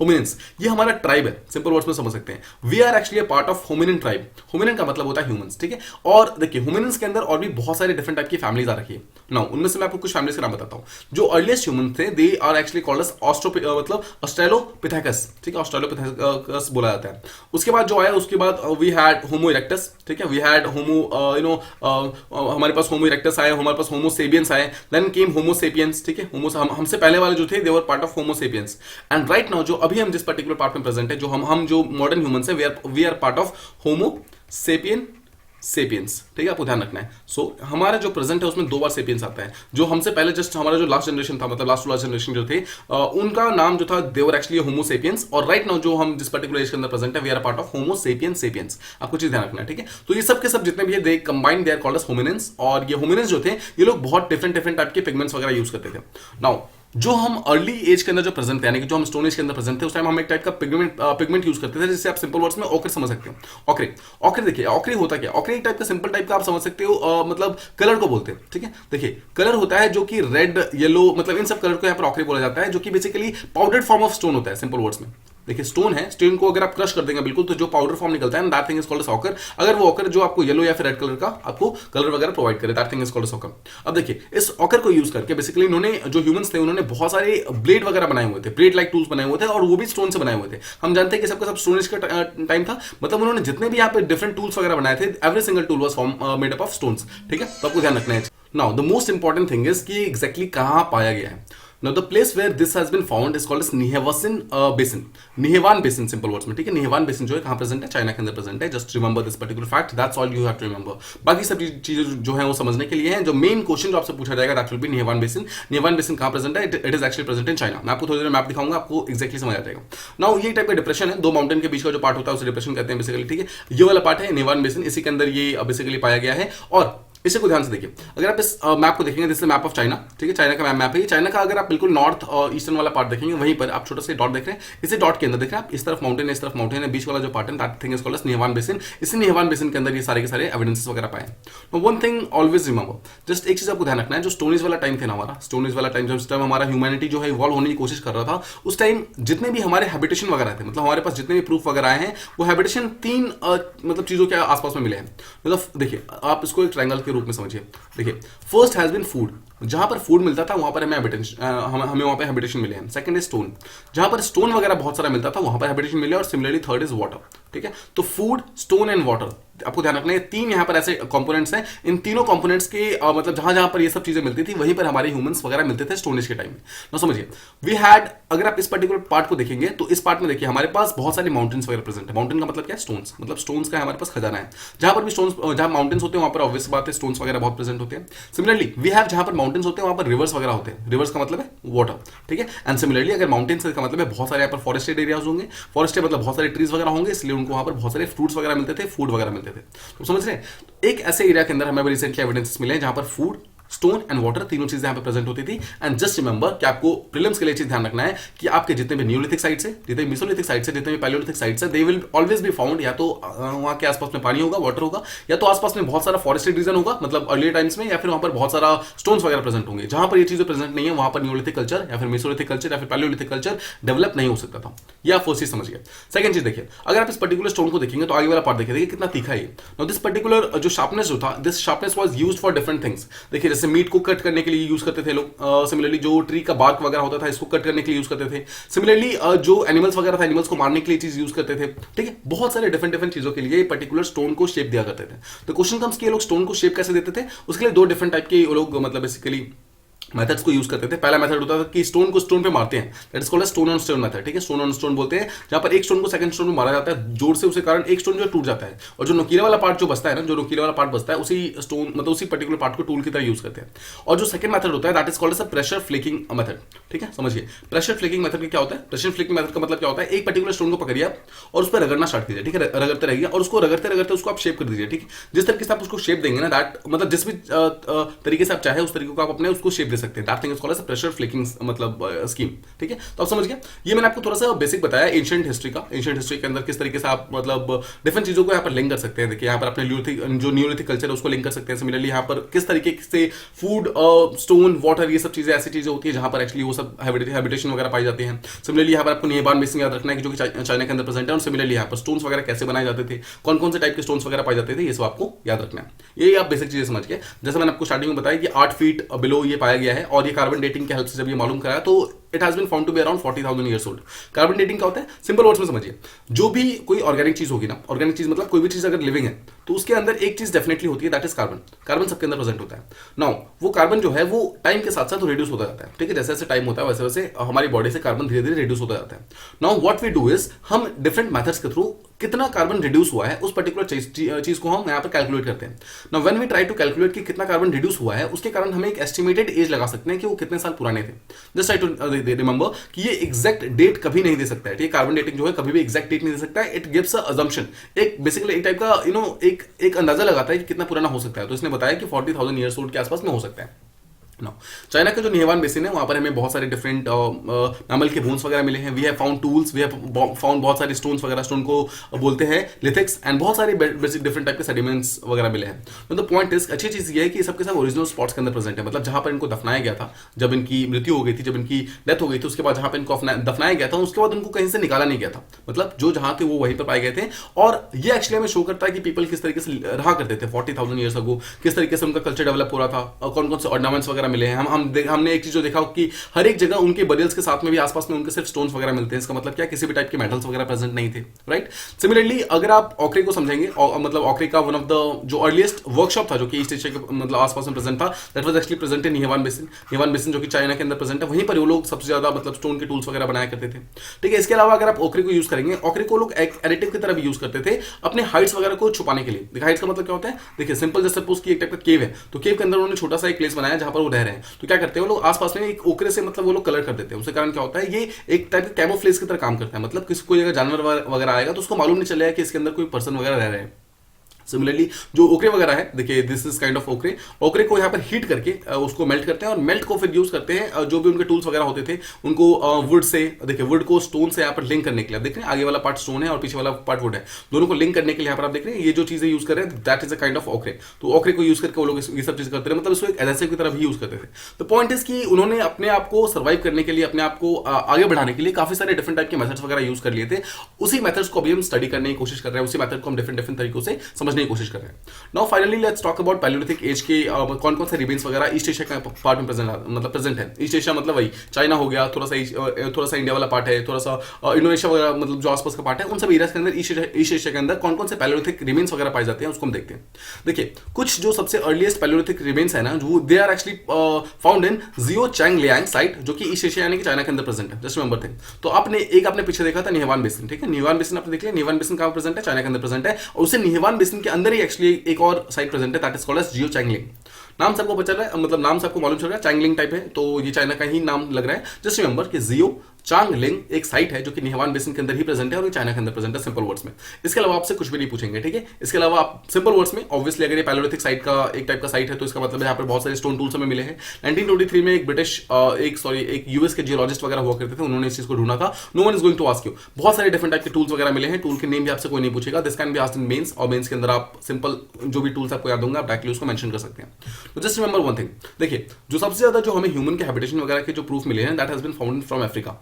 hominins. ये हमारा ट्राइब है, सिंपल वर्ड्स में समझ सकते हैं, we are actually part of hominin tribe. Hominin का मतलब होता है ह्यूमंस। ठीक है, और देखिए होमिनिन्स के अंदर और भी बहुत सारे डिफरेंट टाइप की फैमिलीज आ रखी है। नाउ उनमें से मैं आपको कुछ फैमिलीज के नाम बताता हूं। जो अर्लीस्ट ह्यूमन थे they are actually called as मतलब ऑस्ट्रेलोपिथेकस। ठीक है, ऑस्ट्रेलोपिथेकस बोला जाता है। उसके बाद जो आया, उसके बाद वी हैड होमो इरेक्टस। ठीक है, वी हैड होमो हमारे पास होमो इरेक्टस आए, हमारे पास होमो सेपियंस आए, देन केम होमो सेपियंस। ठीक है, हमसे पहले वाले जो थे they were part of Homo sapiens. And right now जो अभी हम जिस पर्टिकुलर पार्ट में प्रेजेंट है, जो हम जो मॉडर्न ह्यूमंस है, we are part of Homo sapiens. ठीक है, आपको ध्यान रखना है। सो हमारा जो प्रेजेंट है उसमें 2 बार सेपियंस आता है। जो हमसे पहले जस्ट हमारा जो लास्ट जनरेशन था, मतलब लास्ट टू लास्ट जनरेशन जो थे, उनका नाम जो था देवर एक्चुअली होमो सेपियंस। और राइट नाउ जो हम जिस पर्टिकुलर एज के अंदर प्रेजेंट है, we are part of Homo sapiens. आपको चीज ध्यान रखना है। ठीक है, तो ये सब के सब जितने भी है they combined, they are called as hominins. और ये होमिनिन्स जो थे ये लोग बहुत डिफरेंट टाइप के पिगमेंट्स वगैरह यूज करते थे। नाउ जो हम अर्ली एज के अंदर जो प्रेजेंट थे, यानी कि जो हम स्टोन एज के अंदर प्रेजेंट थे, उस टाइम हम एक टाइप का पिगमेंट यूज करते थे, जिससे आप सिंपल वर्ड्स में ऑक्रे समझ सकते हो। ऑक्रे देखिए, ऑक्रे होता क्या? ऑक्रे एक टाइप का सिंपल टाइप का आप समझ सकते हो, मतलब कलर को बोलते हैं। ठीक है, देखिए कलर होता है जो कि रेड, येलो, मतलब इन सब कलर को यहाँ पर ऑक्रे बोला जाता है, जो कि basically powdered form of stone होता है सिंपल वर्ड्स में। देखिए स्टोन है, स्टोन को अगर आप क्रश कर देंगे बिल्कुल तो जो पाउडर फॉर्म निकलता है that thing is called as ochre. अगर वो ऑकर जो आपको येलो या फिर रेड कलर का आपको कलर वगैरह प्रोवाइड करे that thing is called as ochre. अब देखिए इस ऑकर को यूज करके बेसिकली इन्होंने जो ह्यूमंस थे उन्होंने बहुत सारे ब्लेड वगैरह बनाए हुए थे, ब्लेड लाइक टूल्स बनाए हुए थे और वो भी स्टोन से बनाए हुए थे। हम जानते हैं कि सबका सब स्टोन एज का टाइम था, मतलब उन्होंने जितने भी यहाँ पे डिफरेंट टूल्स वगैरह बनाए थे every single tool was form made up of stones. ठीक है, तो आपको ध्यान रखना है। Now the most important thing is कि एग्जैक्टली कहां पाया गया है। Now the place where this has been found is called as Nihewasin Basin, Nihewan Basin simple words में, ठीक है। निहेवान बेसिन जो है कहाँ प्रेजेंट है, चाइना के अंदर प्रेजेंट है। Just remember this particular fact, that's all you have to remember. बाकी सब चीजें जो है वो समझने के लिए हैं। जो मेन क्वेश्चन जो आपसे पूछा जाएगा that will be Nihewan basin. Nihewan basin कहाँ प्रेजेंट है, it is actually present in China. मैं आपको थोड़ी देर मैप दिखाऊंगा, आपको एक्जैक्टली समझ आ जाएगा। नाउ ये टाइप का डिप्रेशन है, दो माउंटेन के बीच का जो पार्ट होता है उसे डिप्रेशन कहते हैं बेसिकली, ठीक है। ये वाला पार्ट है निहेवान बेसिन, इसी के अंदर ये बेसिकली पाया गया है। और इसे को ध्यान से देखिए, अगर आप इस मैप को देखेंगे, this is map of China, ठीक है। चाइना का मैप है, चाइना का अगर आप बिल्कुल नॉर्थ और ईस्टर्न वाला पार्ट देखेंगे, वहीं पर आप छोटा सा डॉट देख रहे हैं, इसी डॉट के अंदर देख रहे हैं आप, इस तरफ माउंटेन है, इस तरफ माउंटेन है, बीच वाला जो पार्ट है that thing is called as Nihewan basin. इसी निहेवान बेसिन के अंदर ये सारे के सारे एविडेंसेस वगैरह पाए। One thing always remember, just एक चीज आपको ध्यान रखना है, जो स्टोन एज वाला टाइम था ना हमारा, स्टोन एज वाला टाइम जिस टाइम हमारा ह्यूमैनिटी जो है इवॉल्व होने की कोशिश कर रहा था, उस टाइम जितने भी हमारे हैबिटेशन वगैरह थे, मतलब हमारे पास जितने भी प्रूफ वगैरह आए हैं, वो हैबिटेशन तीन मतलब चीजों के आसपास में मिले हैं। मतलब देखिए आप इसको एक ट्रायंगल के रूप में समझिए। देखिए फर्स्ट हैज बीन फूड, जहां पर फूड मिलता था वहां पर हमें वहां पे हैबिटेशन मिले हैं। सेकंड इज स्टोन, जहां पर स्टोन वगैरह बहुत सारा मिलता था वहां पर हैबिटेशन मिले। और सिमिलरली थर्ड इज वाटर, ठीक है। तो फूड, स्टोन एंड वाटर, आपको ध्यान रखना है तीन यहां पर ऐसे कंपोनेंट्स हैं। इन तीनों कंपोनेंट्स के मतलब जहां जहां पर ये सब चीजें मिलती थी वहीं पर हमारे ह्यूमंस वगैरह मिलते थे स्टोन एज के टाइम में। ना समझिए वी हैड, अगर आप इस पर्टिकुलर पार्ट को देखेंगे तो इस पार्ट में देखिए हमारे पास बहुत सारे माउंटेन्स वगैरह प्रेजेंट है। माउंटेन का मतलब क्या है, स्टोन्स, मतलब स्टोन्स का हमारे पास खजाना है। जहां पर भी स्टोन्स, जहां माउंटेन्स होते हैं वहां पर ऑब्वियस बात है स्टोन्स वगैरह बहुत प्रेजेंट होते हैं। सिमिलरली वी हैव, जहां पर माउंटेन्स होते हैं वहां पर रिवर्स वगैरह होते हैं। रिवर्स का मतलब है वाटर, ठीक है। एंड सिमिलरली अगर माउंटेन्स का मतलब है बहुत सारे यहाँ पर फॉरेस्टेड एरियाज होंगे, फॉरेस्टेड मतलब बहुत सारे ट्रीज वगैरह होंगे, इसलिए उनको वहां पर बहुत सारे फ्रूट्स वगैरह मिलते थे, फूड वगैरह मिलते थे। तो समझ रहे हैं, एक ऐसे एरिया के अंदर हमें रिसेंटली एविडेंसेस मिले हैं जहां पर फूड, स्टोन एंड वाटर तीनों चीजें यहां पे प्रेजेंट होती थी। एंड जस्ट रिमेंबर कि आपको प्रीलिम्स के लिए चीज ध्यान रखना है कि आपके जितने भी न्यूलिथिक साइट्स है, जितने भी मेसोलिथिक साइट्स है, जितने भी पैलियोलिथिक साइट्स है, they will always be found, या तो वहां के आसपास में पानी होगा, वाटर होगा, या तो आसपास में बहुत सारा फॉरेस्टेड रीजन होगा मतलब अर्ली टाइम्स में, या फिर वहां पर बहुत सारा स्टोन्स वगैरह प्रेजेंट होंगे। जहां पर ये चीजें प्रेजेंट नहीं है वहां पर न्यूलिथिक कल्चर या फिर मेसोलिथिक कल्चर या फिर पैलियोलिथिक कल्चर डेवलप नहीं हो सकता था। या फर्स्ट चीज समझिए। सेकंड चीज देखिए, अगर आप इस पर्टिकुलर स्टोन को देखेंगे तो आगे वाला पार्ट देखिए कितना तीखा है। नाउ दिस पर्टिकुलर जो शार्पनेस जो था, this sharpness was used for different things. देखिए जैसे मीट को कट के लिए यूज करते थे लोग। सिमिलरली जो ट्री का बार्क वगैरह होता था इसको कट करने के लिए यूज करते थे। सिमिलरली जो एनिमल्स वगैरह था, एनिमल्स को मारने के लिए चीज यूज करते थे, ठीक है। बहुत सारे डिफरेंट डिफरेंट चीजों के लिए पर्टिकुलर स्टोन को शेप दिया करते थे। तो क्वेश्चन कम्स कि ये लोग स्टोन को शेप कैसे देते थे, उसके लिए दो डिफरेंट टाइप के लोग मतलब बेसिकली मेथड्स को यूज करते थे। पहला मेथड होता था कि स्टोन को स्टोन पे मारते हैं, that is called stone on stone method, ठीक है। स्टोन ऑन स्टोन बोलते हैं जहां पर एक स्टोन को सेकंड स्टोन पे मारा जाता है जोर से, उसके कारण एक स्टोन जो टूट जाता है और जो नुकीला वाला पार्ट जो बचता है ना, जो नुकीला वाला पार्ट बचता है उसी स्टोन मतलब उसी पर्टिकुलर पार्ट को टूल की तरह यूज करते हैं। और जो सेकंड मेथड होता है that is called pressure flicking method, ठीक है। समझिए प्रेशर फ्लिकिंग मेथड क्या होता है। प्रेशर फ्लिकिंग मेथड का मतलब क्या होता है, एक पर्टिकुलर स्टोन को पकड़िए आप और उस पर रगड़ना स्टार्ट कीजिए, ठीक है। रगड़ते रहिए और उसको रगड़ते रगड़ते उसको आप शेप कर दीजिए, ठीक है। जिस तरीके से आप उसको शेप देंगे ना, दैट मतलब जिस भी तरीके से आप चाहे उस तरीके को आप अपने उसको शेप दे सकते हैं। That thing is called pressure flicking मतलब स्कीम, ठीक है। तो आप समझ गए, ये मैंने आपको थोड़ा सा बेसिक बताया एंशिएंट हिस्ट्री का। एंशिएंट हिस्ट्री के अंदर किस तरीके से आप मतलब डिफरेंट चीजों को यहाँ पर लिंक कर सकते हैं। देखिए यहाँ पर अपने न्यूलिथिक कल्चर है उसको लिंक कर सकते हैं। सिमिलरली यहाँ पर किस तरीके से फूड, स्टोन, वाटर, ये सब चीजें ऐसी चीजें होती है जहां पर एक्चुअली वो सब हैबिटेशन वगैरह पाई जाती हैं। सिमिलरली यहाँ पर आपको निहेवान बेसिन याद रखना है कि जो कि चाइना के अंदर प्रेजेंट है। और सिमिलरली यहाँ पर स्टोन्स वगैरह कैसे बनाए जाते थे, कौन कौन से टाइप के स्टोन्स वगैरह पाए जाते थे, ये सब आपको याद रखना है। ये आप बेसिक चीजें समझ गए। जैसे मैंने आपको स्टार्टिंग में बताया कि 8 फीट बिलो ये पाया गया है और ये कार्बन डेटिंग की हेल्प से जब ये मालूम कराया तो it has been found to be around 40,000 years old. Carbon dating क्या होता है, सिंपल वर्ड्स में समझिए। जो भी कोई ऑर्गेनिक चीज होगी ना, ऑर्गेनिक चीज मतलब कोई भी चीज अगर लिविंग है तो उसके अंदर एक चीज डेफिनेटली होती है, दैट इज कार्बन। कार्बन सबके अंदर प्रेजेंट होता है। नाउ वो कार्बन जो है वो टाइम के साथ साथ रिड्यूस होता जाता है, ठीक है। जैसे जैसे टाइम होता है वैसे वैसे हमारी बॉडी से कार्बन धीरे धीरे रिड्यूस होता जाता है। Now what we do is, हम डिफरेंट मेथड्स के थ्रू कितना कार्बन रिड्यूस हुआ है उस पर्टिकुलर चीज को हम यहाँ पर कैलकुलेट करते हैं। Now when we try to calculate कि कितना कार्बन रिड्यूस हुआ है, उसके कारण हमें एक एस्टिमेटेड एज लगा सकते हैं कि वो कितने साल पुराने थे। जस्ट ट्राई टू रिमेंबर कि ये एग्जैक्ट डेट कभी नहीं दे सकता है, ठीक है। कार्बन डेटिंग जो है कभी भी एग्जैक्ट डेट नहीं दे सकता है। इट गिव्स अ अजम्पशन, एक बेसिकली एक टाइप का एक अंदाजा लगाता है कि कितना पुराना हो सकता है। तो इसने बताया कि 40,000 ईयर्स ओल्ड के आसपास में हो सकता है। नो, चाइना का जो निहेवान बेसिन है वहां पर हमें बहुत सारे डिफरेंट मैमल के बोन्स वगैरह मिले हैं। We have found tools, we have found बहुत सारे स्टोन्स वगैरह, स्टोन को बोलते हैं लिथिक्स, एंड बहुत सारे बेसिक डिफरेंट टाइप के सेडिमेंट्स वगैरह मिले हैं। मतलब पॉइंट इज, अच्छी चीज ये है कि सबके सब ओरिजिनल स्पॉट्स के अंदर प्रेजेंट है, मतलब जहां पर इनको दफनाया गया था, जब इनकी मृत्यु हो गई थी, जब इनकी डेथ हो गई थी, उसके बाद जहां पर इनको दफनाया गया था, उसके बाद उनको कहीं से निकाला नहीं गया था, मतलब जो जहां थे वो वहीं पर पाए गए थे। और ये एक्चुअली हमें शो करता है कि पीपल किस तरीके से रहा करते थे 40,000 ईयर्स अगो, किस तरीके से उनका कल्चर डेवलप हो रहा था, कौन कौन से ऑर्नामेंट्स वगैरह मिले हैं। हमने एक चीज जो देखा कि हर एक जगह उनके बरियल्स के साथ में भी आसपास में उनके सिर्फ स्टोन्स वगैरह मिलते हैं। इसका मतलब क्या, किसी भी टाइप के मेटल्स वगैरह प्रेजेंट नहीं थे, राइट। सिमिलरली अगर आप ओक्रे को समझेंगे, मतलब ओक्रे का वन ऑफ द जो अर्लीस्ट वर्कशॉप था जो कि ईस्ट एशिया के मतलब आसपास में प्रेजेंट था, that was actually present in Nihewan basin. Nihewan basin जो कि चाइना के अंदर प्रेजेंट है, वहीं पर वो लोग सबसे ज्यादा मतलब स्टोन के टूल्स वगैरह बनाया करते थे, ठीक है। इसके अलावा अगर आप ओक्रे को यूज करेंगे, ओक्रे को लोग एक एडिटिव की तरह भी यूज करते थे अपने हाइट्स वगैरह को छुपाने के लिए। हाइट्स का मतलब क्या होता है, देखिए सिंपल, जैसे सपोज कि एक टाइप का केव है, तो केव के अंदर उन्होंने छोटा सा एक प्लेस बनाया जहां पर वो रह रहे हैं, तो क्या करते हैं वो लोग आसपास में एक ओकरे से मतलब वो लोग कलर कर देते हैं। उसके कारण क्या होता है, ये एक टाइप का कैमोफ्लेज की तरह काम करता है, मतलब किसी कोई अगर जानवर वगैरह आएगा तो उसको मालूम नहीं चलेगा कि इसके अंदर कोई पर्सन वगैरह रह रहे हैं। सिमिलरली जो ओकरे वगैरह है, देखिए दिस इज काइंड ऑफ ओकरे। ओकरे को यहाँ पर हीट करके उसको मेल्ट करते हैं और मेल्ट को फिर यूज करते हैं जो भी उनके टूल्स वगैरह होते थे उनको वुड से, देखिए वुड को स्टोन से यहाँ पर लिंक करने के लिए, आप देख रहे हैं आगे वाला पार्ट स्टोन है और पीछे वाला पार्ट वुड है, दोनों को लिंक करने के लिए यहाँ पर आप देख रहे हैं ये जो चीजें यूज कर रहे हैं, that is a kind of ओकरे। तो ओकरे को यूज करके वो लोग ये सब चीज करते रहे, मतलब इसको एक एडेसिव की तरह भी यूज करते थे। तो पॉइंट इज कि उन्होंने अपने आप को सर्वाइव करने के लिए, अपने आप को आगे बढ़ाने के लिए काफी सारे डिफरेंट टाइप के मेथड्स वगैरह यूज कर लिए थे। उसी मेथड्स को अभी हम स्टडी करने की कोशिश कर रहे हैं, उसी मेथड को हम डिफरेंट डिफरेंट तरीकों से समझने की कोशिश कर रहे हैं। Now finally let's talk about palaeolithic age के कौन कौन से रिमेन्स वगैरह ईस्ट एशिया का पार्ट में प्रेजेंट है। ईस्ट एशिया मतलब वही चाइना हो गया, थोड़ा सा इंडिया वाला पार्ट है, थोड़ा सा इंडोनेशिया वगैरह, मतलब जो आसपास का पार्ट है, उन सब एरियाज के अंदर ईस्ट एशिया के अंदर कौन कौन से पैलियोलिथिक रिमेन्स वगैरह पाए जाते हैं उसको हम देखते हैं। देखिए कुछ जो सबसे अर्लीस्ट पैलियोलिथिक रिमेन्स है ना, जो they are actually found in Xiaochangliang site, जो कि ईस्ट एशिया यानी कि चाइना के अंदर प्रेजेंट है। Just remember thing. तो आपने पीछे देखा था निहेवान बेसिन, ठीक है। निहेवान बेसिन आपने देख लिया, निहेवान बेसिन कहां प्रेजेंट है, चाइना के अंदर प्रेजेंट है, और उसे निहेवान बेसिन के अंदर ही एक्चुअली एक और साइट प्रेजेंट है, दैट इज कॉल्ड एज जियो चैंगलिंग। नाम सबको पता चल रहा है, मतलब नाम सबको मालूम चल रहा है, चैंगलिंग टाइप है, तो ये चाइना का ही नाम लग रहा है। जस्ट रिमेंबर कि जियो चांगलिंग एक साइट है जो कि निहेवान बेसिन के अंदर ही प्रेजेंट है और ये चाइना के अंदर प्रेजेंट है, सिंपल वर्ड्स में। इसके अलावा आपसे कुछ भी नहीं पूछेंगे, ठीक है। इसके अलावा आप सिंपल वर्ड्स में, ऑब्वियसली अगर ये पैलियोलिथिक साइट का एक टाइप का साइट है तो इसका मतलब यहाँ पर बहुत सारे स्टोन टूल्स हमें मिले हैं। 1923 में एक यूएस के जियोलॉजिस्ट वगैरह हुआ करते थे, उन्होंने इस चीज को ढूंढा था। No one is going to ask you, बहुत सारे डिफरेंट टाइप के टूल्स वगैरह मिले हैं, टूल के नेम भी आपसे कोई नहीं पूछेगा। This can be asked in mains, और मेंस के अंदर आप सिंपल जो भी टूल्स आपको याद होंगे आप डायरेक्टली उसको मेंशन कर सकते हैं। तो जस्ट रिमेंबर वन थिंग, देखिए जो सबसे ज्यादा जो हमें ह्यूमन के हैबिटेशन वगैरह के जो प्रूफ मिले हैं, that has been found from Africa.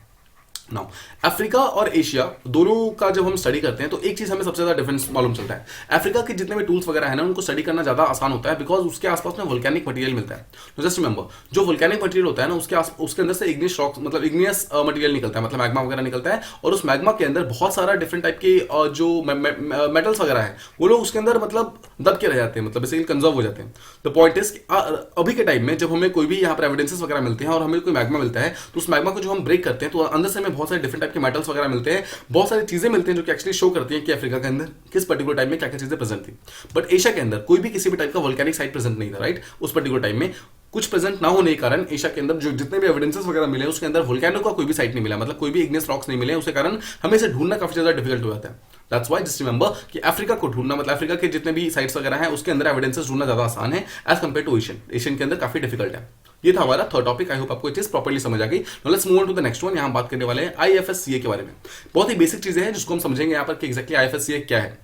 Now Africa और एशिया दोनों का जब हम स्टडी करते हैं तो एक चीज हमें सबसे ज्यादा डिफरेंस मालूम चलता है। अफ्रीका के जितने भी टूल्स वगैरह है ना, उनको स्टडी करना ज्यादा आसान होता है बिकॉज उसके आसपास में वोल्केनिक मटेरियल मिलता है। तो जस्ट रिमेंबर, जो वोल्केनिक मटेरियल होता है ना, उसके अंदर से इग्नियस रॉक, मतलब इग्नियस मटेरियल निकलता है, मतलब मैग्मा वगैरह निकलता है, और उस मैग्मा के अंदर बहुत सारा डिफरेंट टाइप के जो मेटल्स वगैरह है वो लोग उसके अंदर मतलब दब के रह जाते हैं, मतलब बेसिकली कंजर्व हो जाते हैं। द पॉइंट इज अभी के टाइम में जब हमें कोई भी यहाँ पर एविडेंसेस वगैरह मिलते हैं और हमें कोई मैग्मा मिलता है, तो उस मैग्मा को जो हम ब्रेक करते हैं तो अंदर से हमें बहुत सारे डिफरेंट टाइप के मेटल्स वगैरह मिलते हैं, बहुत सारी चीजें मिलती हैं जो कि एक्चुअली शो करती हैं कि अफ्रीका के अंदर किस पर्टिकुलर टाइम में क्या क्या चीजें प्रेजेंट थी। बट एशिया के अंदर कोई भी किसी भी टाइप का वोल्केनिक साइट प्रेजेंट नहीं था, राइट। उस पर्टिकुलर टाइम में कुछ प्रेजेंट ना होने के कारण एशिया के अंदर जो जितने भी एविडेंसेस वगैरह मिले उसके अंदर वोल्केनो का कोई भी साइट नहीं मिला, मतलब कोई भी इग्नियस रॉक्स नहीं मिले, उसके कारण हमें इसे ढूंढना काफी ज्यादा डिफिकल्ट हो जाता है। दैट्स व्हाई जस्ट रिमेंबर कि अफ्रीका को ढूंढना, मतलब अफ्रीका के जितने भी साइट्स वगैरह हैं उसके अंदर एविडेंसेस ढूंढना ज्यादा आसान है एज कंपेयर टू एशियन के अंदर काफी डिफिकल्ट है। ये था हमारा थर्ड टॉपिक। आई होप आपको ये चीज प्रॉपर्ली समझ आ गई। Now let's move on to the next one. यहां हम बात करने वाले हैं आईएफएससीए के बारे में। बहुत ही बेसिक चीजें हैं जिसको हम समझेंगे यहाँ पर कि एग्जैक्टली आईएफएससीए क्या है।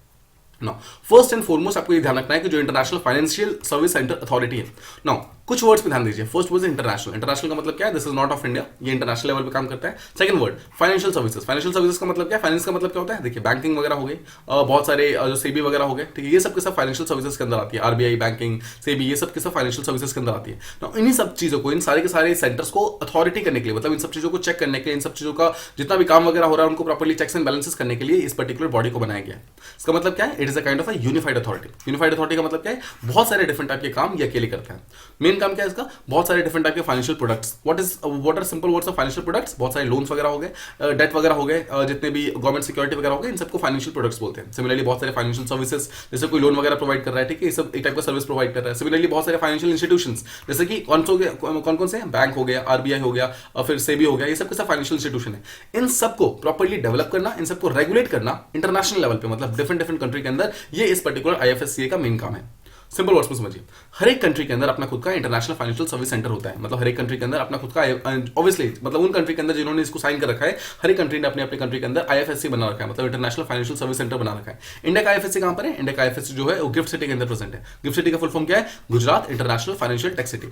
नाउ फर्स्ट एंड फॉरमोस्ट आपको ये ध्यान रखना है कि जो international financial service centre authority है, नाउ कुछ वर्ड्स पे ध्यान दीजिए। First word international. इंटरनेशनल का मतलब क्या है, this is not of India, ये इंटरनेशनल लेवल पे काम करता है। Second word financial services. Financial services का मतलब क्या है, फाइनेंस का मतलब क्या होता है, देखिए बैंकिंग वगैरह हो गई, बहुत सारे जो सेबी वगैरह हो गए, ठीक है, ये सब के सब फाइनेंशियल सर्विसेज के अंदर आती है। आरबीआई, बैंकिंग, सेबी, ये सब के सब फाइनेंशियल सर्विसेज के अंदर आती है। तो इन्हीं सब चीजों को, इन सारे के सारे सेंटर्स को अथॉरिटी करने के लिए, मतलब इन सब चीजों को चेक करने के लिए, इन सब चीजों का जितना भी काम वगैरह हो रहा है उनको प्रॉपर्ली चेक्स एंड बैलेंसेस करने के लिए इस पर्टिकुलर बॉडी को बनाया गया है। इसका मतलब क्या है, it is a kind of a unified authority. Unified authority का मतलब क्या है, बहुत सारे डिफरेंट टाइप के काम ये अकेले करते हैं। मेन काम क्या है इसका, बहुत सारे डिफरेंट टाइप के financial products. What are simple words of financial products, बहुत सारे लोन्स वगैरह हो गए, डेट वगैरह हो गए, जितने भी गवर्नमेंट सिक्योरिटी वगैरह हो गए, इन सबको फाइनेंशियल प्रोडक्ट्स बोलते हैं। सिमिलरली बहुत सारे फाइनेंशियल सर्विसेज, जैसे कोई लोन वगैरह प्रोवाइड कर रहा है, ठीक है, ये सब एक टाइप का सर्विस प्रोवाइड कर रहा है। सिमिलरली बहुत सारे फाइनेंशियल इंस्टीट्यूशंस, जैसे कि कौन कौन से बैंक हो गया, आरबीआई हो गया, फिर सेबी हो गया, ये सब के सब फाइनेंशियल इंस्टीट्यूशन है। इन सबको प्रॉपर्ली डेवलप करना, इन सबको रेगुलेट करना इंटरनेशनल लेवल पे, मतलब डिफरेंट कंट्री के अंदर, ये इस पर्टिकुलर आईएफएससीए का मेन काम है। सिंपल वर्ड्स में समझिए, हर एक कंट्री के अंदर अपना खुद का इंटरनेशनल फाइनेंशियल सर्विस सेंटर होता है। मतलब हर एक कंट्री के अंदर अपना खुद का, ऑब्वियसली मतलब उन कंट्री के अंदर जिन्होंने इसको साइन कर रखा है, हर एक कंट्री ने अपने अपने कंट्री के अंदर आईएफएससी बना रखा है, मतलब इंटरनेशनल फाइनेंशियल सर्विस सेंटर बना रखा है। इंडिया का आईएफएससी कहां पर है? इंडिया का आईएफएससी जो है वो गिफ्ट सिटी के अंदर प्रेजेंट है। गिफ्ट सिटी का फुल फॉर्म क्या है? Gujarat international financial tech city.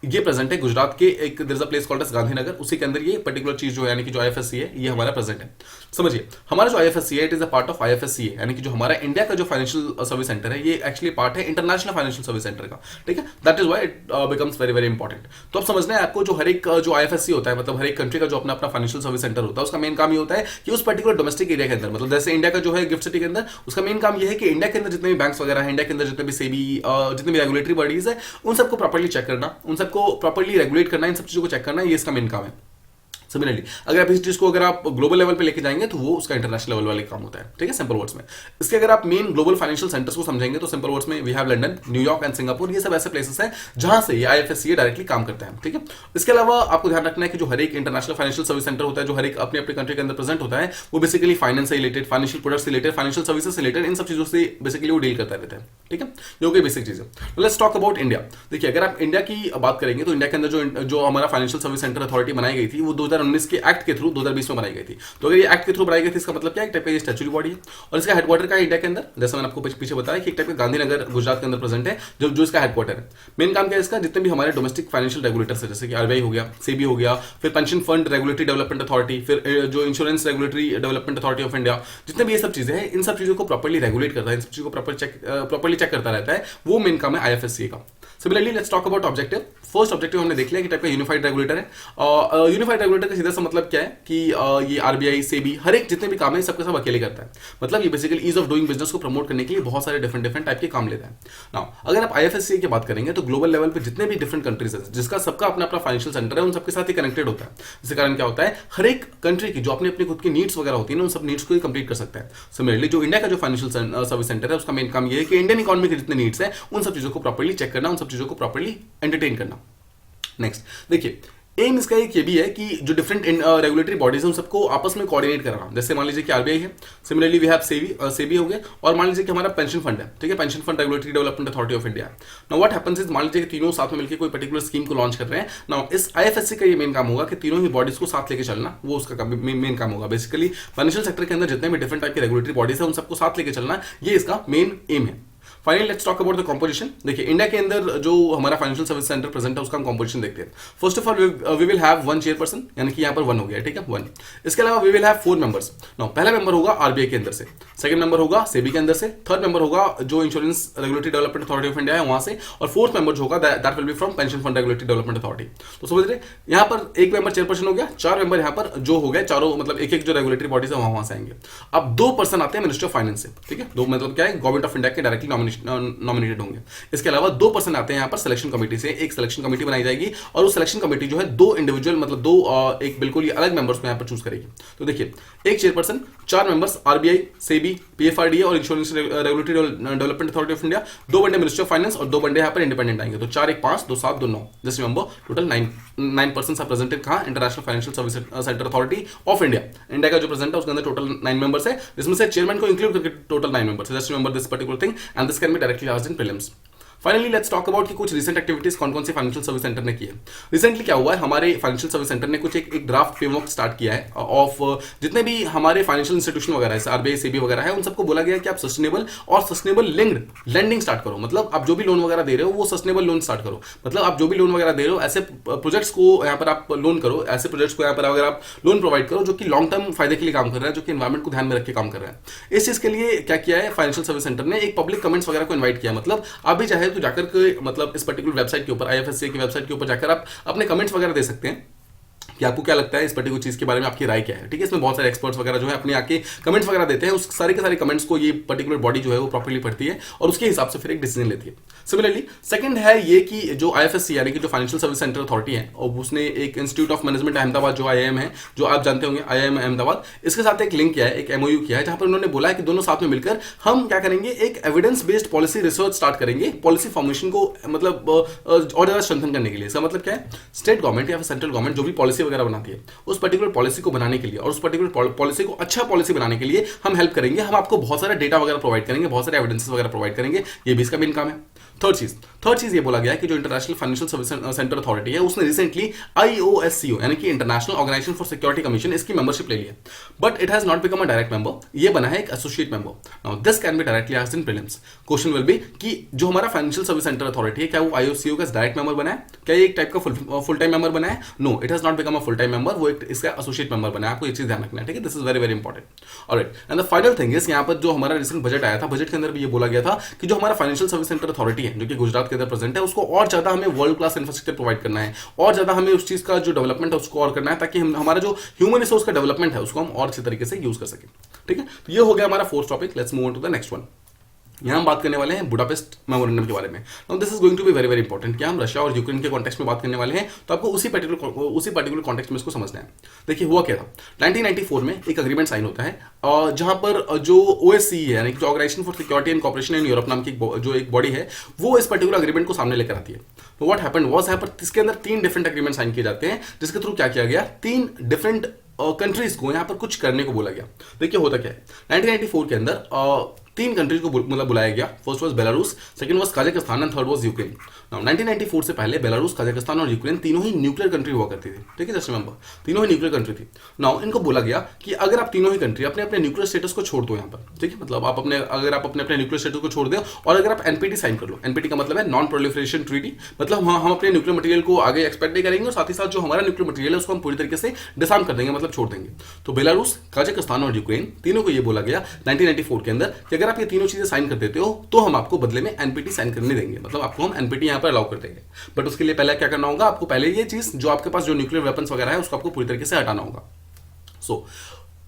ये प्रेजेंट है गुजरात के एक, there is a place called as Gandhinagar, उसी के अंदर ये पर्टिकुलर चीज जो है यानी कि जो आईएफएससी है ये हमारा प्रेजेंट है। समझिए, हमारा जो आईएफएससी है it is a part of IFSC है, यानी कि जो हमारा इंडिया का जो फाइनेंशियल सर्विस सेंटर है ये एक्चुअली पार्ट है इंटरनेशनल फाइनेंशियल सर्विस सेंटर का। ठीक है, that is why it becomes very very important. तो अब समझना है आपको, जो हर एक जो आईएफएससी होता है, मतलब हर एक कंट्री का जो अपना अपना फाइनेंशियल सर्विस सेंटर होता है, उसका मेन काम ये होता है कि उस पर्टिकुलर डोमेस्टिक एरिया के अंदर, मतलब जैसे इंडिया का जो है गिफ्ट सिटी के अंदर, उसका मेन काम ये है कि इंडिया के अंदर जितने भी बैंक्स वगैरह है, इंडिया के अंदर जितने भी सेबी, जितने भी रेगुलेटरी बॉडीज है, उन सबको प्रॉपर्ली चेक करना, उन सबको प्रॉपर्ली रेगुलेट करना, इन सब चीजों को चेक करना, ये इसका मेन काम है। सिमिलरली अगर आप इस चीज को अगर आप ग्लोबल लेवल पे लेके जाएंगे तो वो उसका इंटरनेशनल लेवल वाले काम होता है। ठीक है, सिंपल वर्ड्स में इसके अगर आप मेन ग्लोबल फाइनेंशियल सेंटर्स को समझेंगे तो सिंपल वर्ड्स में we have London, New York and Singapore. ये सब ऐसे प्लेसेस हैं जहां से ये आईएफएससी डायरेक्टली काम करता है। ठीक है, इसके अलावा आपको ध्यान रखना है कि जो हर एक इंटरनेशनल फाइनेंशियल सर्विस सेंटर होता है, जो हर एक अपने अपने कंट्री के अंदर प्रेजेंट होता है, वो बेसिकली फाइनेंस से रिलेटेड, फाइनेंशियल प्रोडक्ट्स से रिलेटेड, फाइनेंशियल सर्विसेज से रिलेटेड, इन सब चीजों से बेसिकली वो डील करता रहता है। ठीक है, जो कि बेसिक चीज है। Let's talk about India. देखिए, अगर आप इंडिया की बात करेंगे तो इंडिया के अंदर जो हमारा फाइनेंशियल सर्विस सेंटर अथॉरिटी बनाई गई थी वो 2019 के एक्ट के थ्रू 2020 में बनाई गई थी। तो अगर ये एक्ट के थ्रू बनाई गई थी, इसका मतलब क्या है? एक टाइप का ये स्टैच्यूटरी बॉडी है और इसका हेडक्वार्टर का इंडिया के अंदर, जैसे मैंने आपको पीछे बताया कि एक टाइप का गांधीनगर गुजरात के अंदर प्रेजेंट है, जो इसका हेडक्वार्टर है। मेन काम क्या है इसका? जितने भी हमारे डोमेस्टिक फाइनेंशियल रेगुलेटर्स है, जैसे कि आरबीआई हो गया, सेबी हो गया, फिर pension fund regulatory development authority, फिर जो insurance regulatory development authority of India, जितने भी ये सब चीजें हैं, इन सब चीजों को प्रॉपर्ली रेगुलेट करता है, इन सब चीजों को प्रॉपर्ली चेक करता रहता है, वो मेन काम है आईएफएससी का। Similarly let's talk about objective. First objective हमने देख लिया कि टाइप का यूनिफाइड रेगुलेटर है। यूनिफाइड रेगुलेटर का सीधा सा मतलब क्या है कि ये आरबीआई, सेबी, हर एक जितने भी काम है सबके सब अकेले करता है। मतलब ये basically ease of doing business को प्रमोट करने के लिए बहुत सारे डिफरेंट टाइप के काम लेता है। नाउ अगर आप आईएफएससी की बात करेंगे तो ग्लोबल लेवल पे जितने भी डिफरेंट कंट्रीज है, जिसका सबका अपना अपना फाइनेंशियल सेंटर है, उन सबके साथ ही कनेक्टेड होता है। इसके कारण क्या होता है? हर एक कंट्री की जो अपनी अपनी खुद की नीड्स वगैरह होती है ना, उन सब नीड्स को ही कंप्लीट कर सकता है। सिमिलरली जो इंडिया का जो फाइनेंशियल सर्विस सेंटर है, उसका मेन काम ये है कि इंडियन इकोनॉमी के जितने नीड्स है, उन सब चीजों को प्रॉपर्ली चेक करना, उन सब चीजों को प्रॉपर्ली एंटरटेन करना। नेक्स्ट देखिए, एम इसका एक ये भी है कि जो डिफरेंट रेगुलेटरी बॉडीज हैं उन सबको आपस में कोऑर्डिनेट करना। जैसे मान लीजिए कि आरबीआई है, सिमिलरली वी हैव सेबी हो गया, और मान लीजिए कि हमारा पेंशन फंड है। ठीक है, pension fund regulatory development authority of India. Now what happens is, मान लीजिए कि तीनों साथ में मिलकर कोई पर्टिकुलर स्कीम को लॉन्च कर रहे हैं। नाउ इस आईएफएससी का ये मेन काम होगा कि तीनों ही बॉडीज को साथ लेके चलना, वो उसका मेन काम होगा। बेसिकली फाइनेंशियल सेक्टर के अंदर जितने भी डिफरेंट टाइप के रेगुलेटरी बॉडीज है, उन सबको साथ लेके चलना, ये इसका मेन एम है। Finally let's talk about the composition. देखिए, इंडिया के अंदर जो हमारा फाइनेंशियल सर्विस सेंटर प्रेजेंट है, उसका हम कंपोजिशन देखते हैं। First of all we will have one chairperson, यानी कि यहाँ पर वन हो गया। ठीक है, वन। इसके अलावा we will have 4 members. Now पहला मेंबर होगा आरबीआई के अंदर से, सेकंड मेंबर होगा सेबी के अंदर से, थर्ड मेंबर होगा जो insurance regulatory development authority of India है वहां से, और फोर्थ मेंबर जो होगा that will B from pension fund regulatory development authority. तो समझ रहे, यहाँ पर एक मेंबर चेयरपर्सन हो गया, 4 मेंबर यहाँ पर जो हो गए, चारों मतलब एक एक जो रेगुलेटरी बॉडीज है वहां से आएंगे। अब 2 पर्सन आते हैं मिनिस्ट्री ऑफ फाइनेंस से। ठीक है, 2 मतलब क्या है? गवर्नमेंट ऑफ इंडिया के डायरेक्टली नॉमिनेटेड होंगे। इसके अलावा 2 पर्सन आते हैं यहाँ पर सिलेक्शन कमेटी से। एक सिलेक्शन कमेटी बनाई जाएगी और उस सिलेक्शन कमेटी जो है 2 इंडिविजुअल मतलब 2 एक बिल्कुल ही अलग मेंबर्स को यहाँ पर चूज करेगी। तो देखिए, एक chairperson, 4 members RBI, SEBI, PFRDA और insurance regulatory development authority of India, 2 बंदे मिनिस्ट्री ऑफ फाइनेंस और 2 बंदे यहाँ पर इंडिपेंडेंट आएंगे। तो 4 1 5 2 7 2 9, just remember total 9 person are presented कहां? International financial service centre authority of India. India का जो प्रेजेंट है उसके अंदर टोटल 9 मेंबर्स है, जिसमें से चेयरमैन को इंक्लूड करके टोटल 9 मेंबर्स है। Just remember this particular thing and this can be directly asked in prelims. Finally let's talk about कि कुछ रिसेंट एक्टिविटीज कौन कौन सी फाइनेंशियल सर्विस सेंटर ने की है। रिसेंटली क्या हुआ है, हमारे फाइनेंशियल सर्विस सेंटर ने कुछ एक ड्राफ्ट फ्रेमवर्क स्टार्ट किया है ऑफ जितने भी हमारे फाइनेंशियल इंस्टीट्यूशन वगैरह है, आरबीआई, सेबी वगैरह है, उन सबको बोला गया है कि आप सस्टेनेबल और सस्टेनेबल लिंक्ड लैंडिंग स्टार्ट करो। मतलब आप जो भी लोन वगैरह दे रहे हो वो सस्टेनेबल लोन स्टार्ट करो। मतलब आप जो भी लोन वगैरह दे रहे हो ऐसे प्रोजेक्ट्स को यहाँ पर आप लोन करो, ऐसे प्रोजेक्ट्स को यहाँ पर अगर आप लोन प्रोवाइड करो जो कि लॉन्ग टर्म फायदे के लिए काम कर रहा है, जो कि एनवायरमेंट को ध्यान में रख के काम कर रहा है। इस चीज के लिए क्या किया है फाइनेंशियल सर्विस सेंटर ने, एक पब्लिक कमेंट्स वगैरह को इन्वाइट किया। मतलब आप भी चाहे तो जाकर के मतलब इस पर्टिकुलर वेबसाइट के ऊपर, आईएफएससी की वेबसाइट के ऊपर जाकर आप अपने कमेंट्स वगैरह दे सकते हैं कि आपको क्या लगता है इस पर्टिकुलर चीज के बारे में, आपकी राय क्या है। ठीक है, इसमें बहुत सारे एक्सपर्ट्स वगैरह जो है अपने आके कमेंट्स वगैरह देते हैं। उस सारे के सारे कमेंट्स को ये पर्टिकुलर बॉडी जो है वो प्रॉपर्ली पढ़ती है और उसके हिसाब से फिर एक डिसीजन लेती है। सिमिलरली सेकंड है ये कि जो आईएफएससी यानी कि जो फाइनेंशियल सर्विस सेंटर अथॉरिटी है, और उसने एक इंस्टीट्यूट ऑफ मैनेजमेंट अहमदाबाद जो आईआईएम है, जो आप जानते होंगे आईआईएम अहमदाबाद, इसके साथ एक लिंक किया है, एक एमओयू किया है, जहां पर उन्होंने बोला है कि दोनों साथ में मिलकर हम क्या करेंगे, एक evidence based policy research start करेंगे, पॉलिसी फॉर्मेशन को मतलब और ज्यादा स्ट्रेंथन करने के लिए। इसका मतलब क्या है, स्टेट गवर्नमेंट या फिर सेंट्रल गवर्नमेंट जो भी पॉलिसी वगैरह बनाती है, उस पर्टिकुलर पॉलिसी को बनाने के लिए और उस पर्टिकुलर पॉलिसी को अच्छा पॉलिसी बनाने के लिए हम हेल्प करेंगे। हम आपको बहुत सारा डेटा वगैरह प्रोवाइड करेंगे, बहुत सारे एविडेंसेस वगैरह प्रोवाइड करेंगे, ये भी इसका मेन काम है। थर्ड चीज ये बोला गया है कि जो international financial service centre authority है उसने रिसेंटली आईओएससीओ यानी कि international organisation for security commission इसकी मेंबरशिप ले ली है, but it has not become a direct member, ये बना है एक associate member. Now this can be directly asked in prelims. Question will be कि जो हमारा फाइनेंशियल सर्विस सेंटर अथॉरिटी है क्या वो आईओसीओ का डायरेक्ट मेंबर बना है, क्या ये एक टाइप का फुल टाइम मेंबर बना है? No, it has not become a full time member, वो एक इसका एसोसिएट मेंबर बना है। आपको ये चीज ध्यान रखना है, ठीक है? This is very very important. Alright, and the final thing is यहाँ पर जो हमारा रिसेंट बजट आया था, बजट के अंदर भी ये बोला गया था कि जो हमारा फाइनेंशियल सर्विस सेंटर अथॉरिटी है जो कि गुजरात के अंदर प्रेजेंट है, उसको और ज्यादा हमें वर्ल्ड क्लास इंफ्रास्ट्रक्चर प्रोवाइड करना है, और ज्यादा हमें उस चीज का जो डेवलपमेंट है उसको और करना है, ताकि हमारा जो ह्यूमन रिसोर्स का डेवलपमेंट है उसको हम और अच्छे तरीके से यूज कर सकें, ठीक है? तो ये हो गया हमारा fourth topic. Let's move on to the next one. यहाँ हम बात करने वाले हैं बुडापेस्ट मेमोरेंडम के बारे में। Now this is going to be very very important. क्या हम रशिया और यूक्रेन के कॉन्टेक्स्ट में बात करने वाले हैं, तो आपको उसी पर्टिकुलर कॉन्टेक्स्ट में इसको समझना है। देखिए हुआ क्या था, 1994 में एक अग्रीमेंट साइन होता है जहां पर जो ओएससी है यानी कि organisation for security and cooperation in Europe नाम की जो एक बॉडी है, वो इस पर्टिकुलर अग्रीमेंट को सामने लेकर आती है। तो व्हाट हैपेंड वाज, यहाँ पर इसके अंदर 3 डिफरेंट अग्रीमेंट साइन किए जाते हैं, जिसके थ्रू क्या किया गया, 3 डिफरेंट कंट्रीज को यहाँ पर कुछ करने को बोला गया। देखिए होता क्या है, 1994 के अंदर 3 कंट्रीज को मतलब बुलाया गया। First was Belarus, second was Kazakhstan and third was Ukraine. Now 1994 से पहले बेलारूस, कजाकिस्तान और यूक्रेन तीनों ही न्यूक्लियर कंट्री हुआ करती थी, ठीक है? जस्ट रिमेंबर, तीनों ही न्यूक्लियर कंट्री थी। नाउ इनको बोला गया कि अगर आप तीनों ही कंट्री अपने अपने न्यूक्लियर स्टेटस को छोड़ दो यहाँ पर, ठीक है? मतलब अगर आप अपने न्यूक्लियर स्टेटस को छोड़ दो और अगर आप एनपीटी साइन कर लो, एनपीटी का मतलब है नॉन प्रोलिफरेशन ट्रीटी, मतलब हम अपने न्यूक्लियर मटेरियल को आगे एक्सपेक्ट नहीं करेंगे और साथ ही साथ जो हमारा न्यूक्लियर मटेरियल है उसको हम पूरी तरीके से डिसआर्म कर देंगे, मतलब छोड़ देंगे। तो बेलारूस, कजाकिस्तान और यूक्रेन तीनों को ये बोला गया 1994 के अंदर कि अगर आप ये तीनों चीजें साइन कर देते हो तो हम आपको बदले में एनपीटी साइन करने देंगे, मतलब आपको हम एनपीटी यहाँ पर अलाउ कर देंगे। बट उसके लिए पहले क्या करना होगा, आपको पहले ये चीज जो आपके पास जो न्यूक्लियर वेपन्स वगैरह है उसको आपको पूरी तरीके से हटाना होगा। सो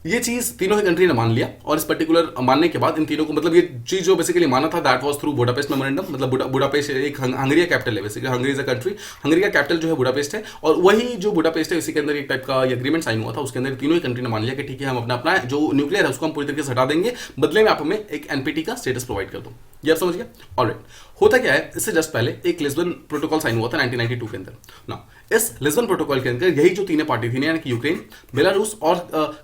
ये चीज तीनों ही कंट्री ने मान लिया, और इस पर्टिकुलर मानने के बाद इन तीनों को मतलब ये चीज जो बेसिकली माना था that was through Budapest memorandum. मतलब बुडापेस्ट एक हंगरी का कैपिटल है, basically Hungary is a country, Hungary का कैपिटल जो है बुडापेस्ट है, और वही जो बुडापेस्ट है इसी के अंदर एक टाइप का एग्रीमेंट साइन हुआ था। उसके अंदर तीनों ही कंट्री ने मान लिया कि ठीक है हम अपना जो न्यूक्लियर है उसको हम पूरी तरीके से हटा देंगे, बदले में आप हमें एक एनपीटी का स्टेटस प्रोवाइड कर दो। ये आप समझ गए? ऑलराइट, होता क्या है, इससे जस्ट पहले एक लिस्बन प्रोटोकॉल साइन हुआ था 1992 के अंदर ना। इस लिस्बन प्रोटोकॉल के अंदर यही जो तीनों पार्टी थी यानी कि यूक्रेन, बेलारूस और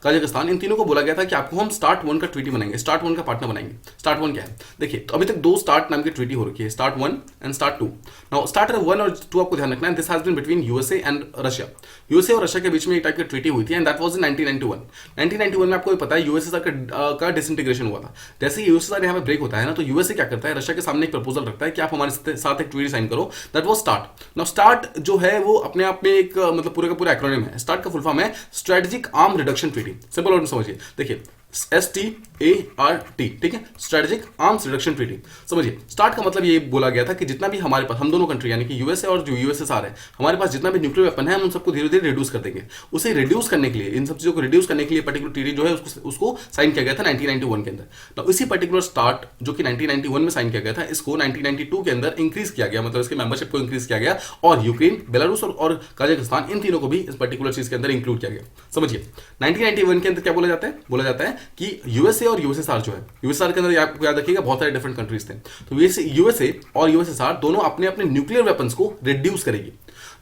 कजाकिस्तान, इन तीनों को बोला गया था कि आपको हम स्टार्ट 1 का ट्रीटी बनाएंगे, स्टार्ट 1 का पार्टनर बनाएंगे। स्टार्ट 1 क्या है, देखिए तो अभी तक 2 स्टार्ट नाम की ट्रीटी हो रखी है, START 1 and START 2। Now START 1 और 2 आपको ध्यान रखना है, this has been between USA and Russia. USA और रशिया के बीच में एक टाइप की ट्रीटी हुई थी एंड दैट वाज इन 1991। 1991 में आपको पता है यूएसए का डिसइंटीग्रेशन हुआ था। जैसे ही यूएसए यहाँ पे ब्रेक होता है ना, तो यूएसए क्या करता है, रशिया के सामने एक प्रपोजल रखता है कि आप हमारे साथ एक ट्रीटी साइन करो, that was start. Now start जो है वो अपने आप में एक मतलब पूरे का पूरा एक्रोनिम है। स्टार्ट का फुल फॉर्म है strategic arm reduction treaty. Simple word में समझिए, देखिए START, ठीक है, स्ट्रेटेजिक आर्म्स रिडक्शन ट्रीटी। समझिए स्टार्ट का मतलब ये बोला गया था कि जितना भी हमारे पास, हम दोनों कंट्री यानी कि यूएसए और जो यूएसएसआर है, हमारे पास जितना भी न्यूक्लियर वेपन है हम उन सबको धीरे धीरे रिड्यूस कर देंगे। उसे रिड्यूस करने के लिए, इन सब चीजों को रिड्यूस करने के लिए पर्टिकुलर ट्रीटी जो है उसको साइन किया गया था 1991 के अंदर। तो इसी पर्टिकुलर स्टार्ट जो कि 1991 में साइन किया गया था, इसको 1992 के अंदर इंक्रीज किया गया, मतलब इसके मेंबरशिप को इंक्रीज किया गया, और यूक्रेन, बेलारूस और कजाकिस्तान इन तीनों को भी इस पर्टिकुलर चीज के अंदर इंक्लूड किया गया। समझिए 1991 के अंदर क्या बोला जाता है कि यूएसए और यूएसएसआर जो है, यूएसएसआर के अंदर आपको याद रखिएगा बहुत सारे डिफरेंट कंट्रीज थे, तो यूएसए और यूएसएसआर दोनों अपने अपने न्यूक्लियर वेपन्स को रिड्यूस करेगी।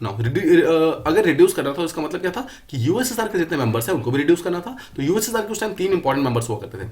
अगर रिड्यूस करना था, इसका मतलब क्या था कि यूएसएसआर के जितने मेंबर्स हैं उनको भी रिड्यूस करना था। तो यूएसएसआर के उस टाइम 3 इंपॉर्टेंट मेंबर्स हुआ करते थे।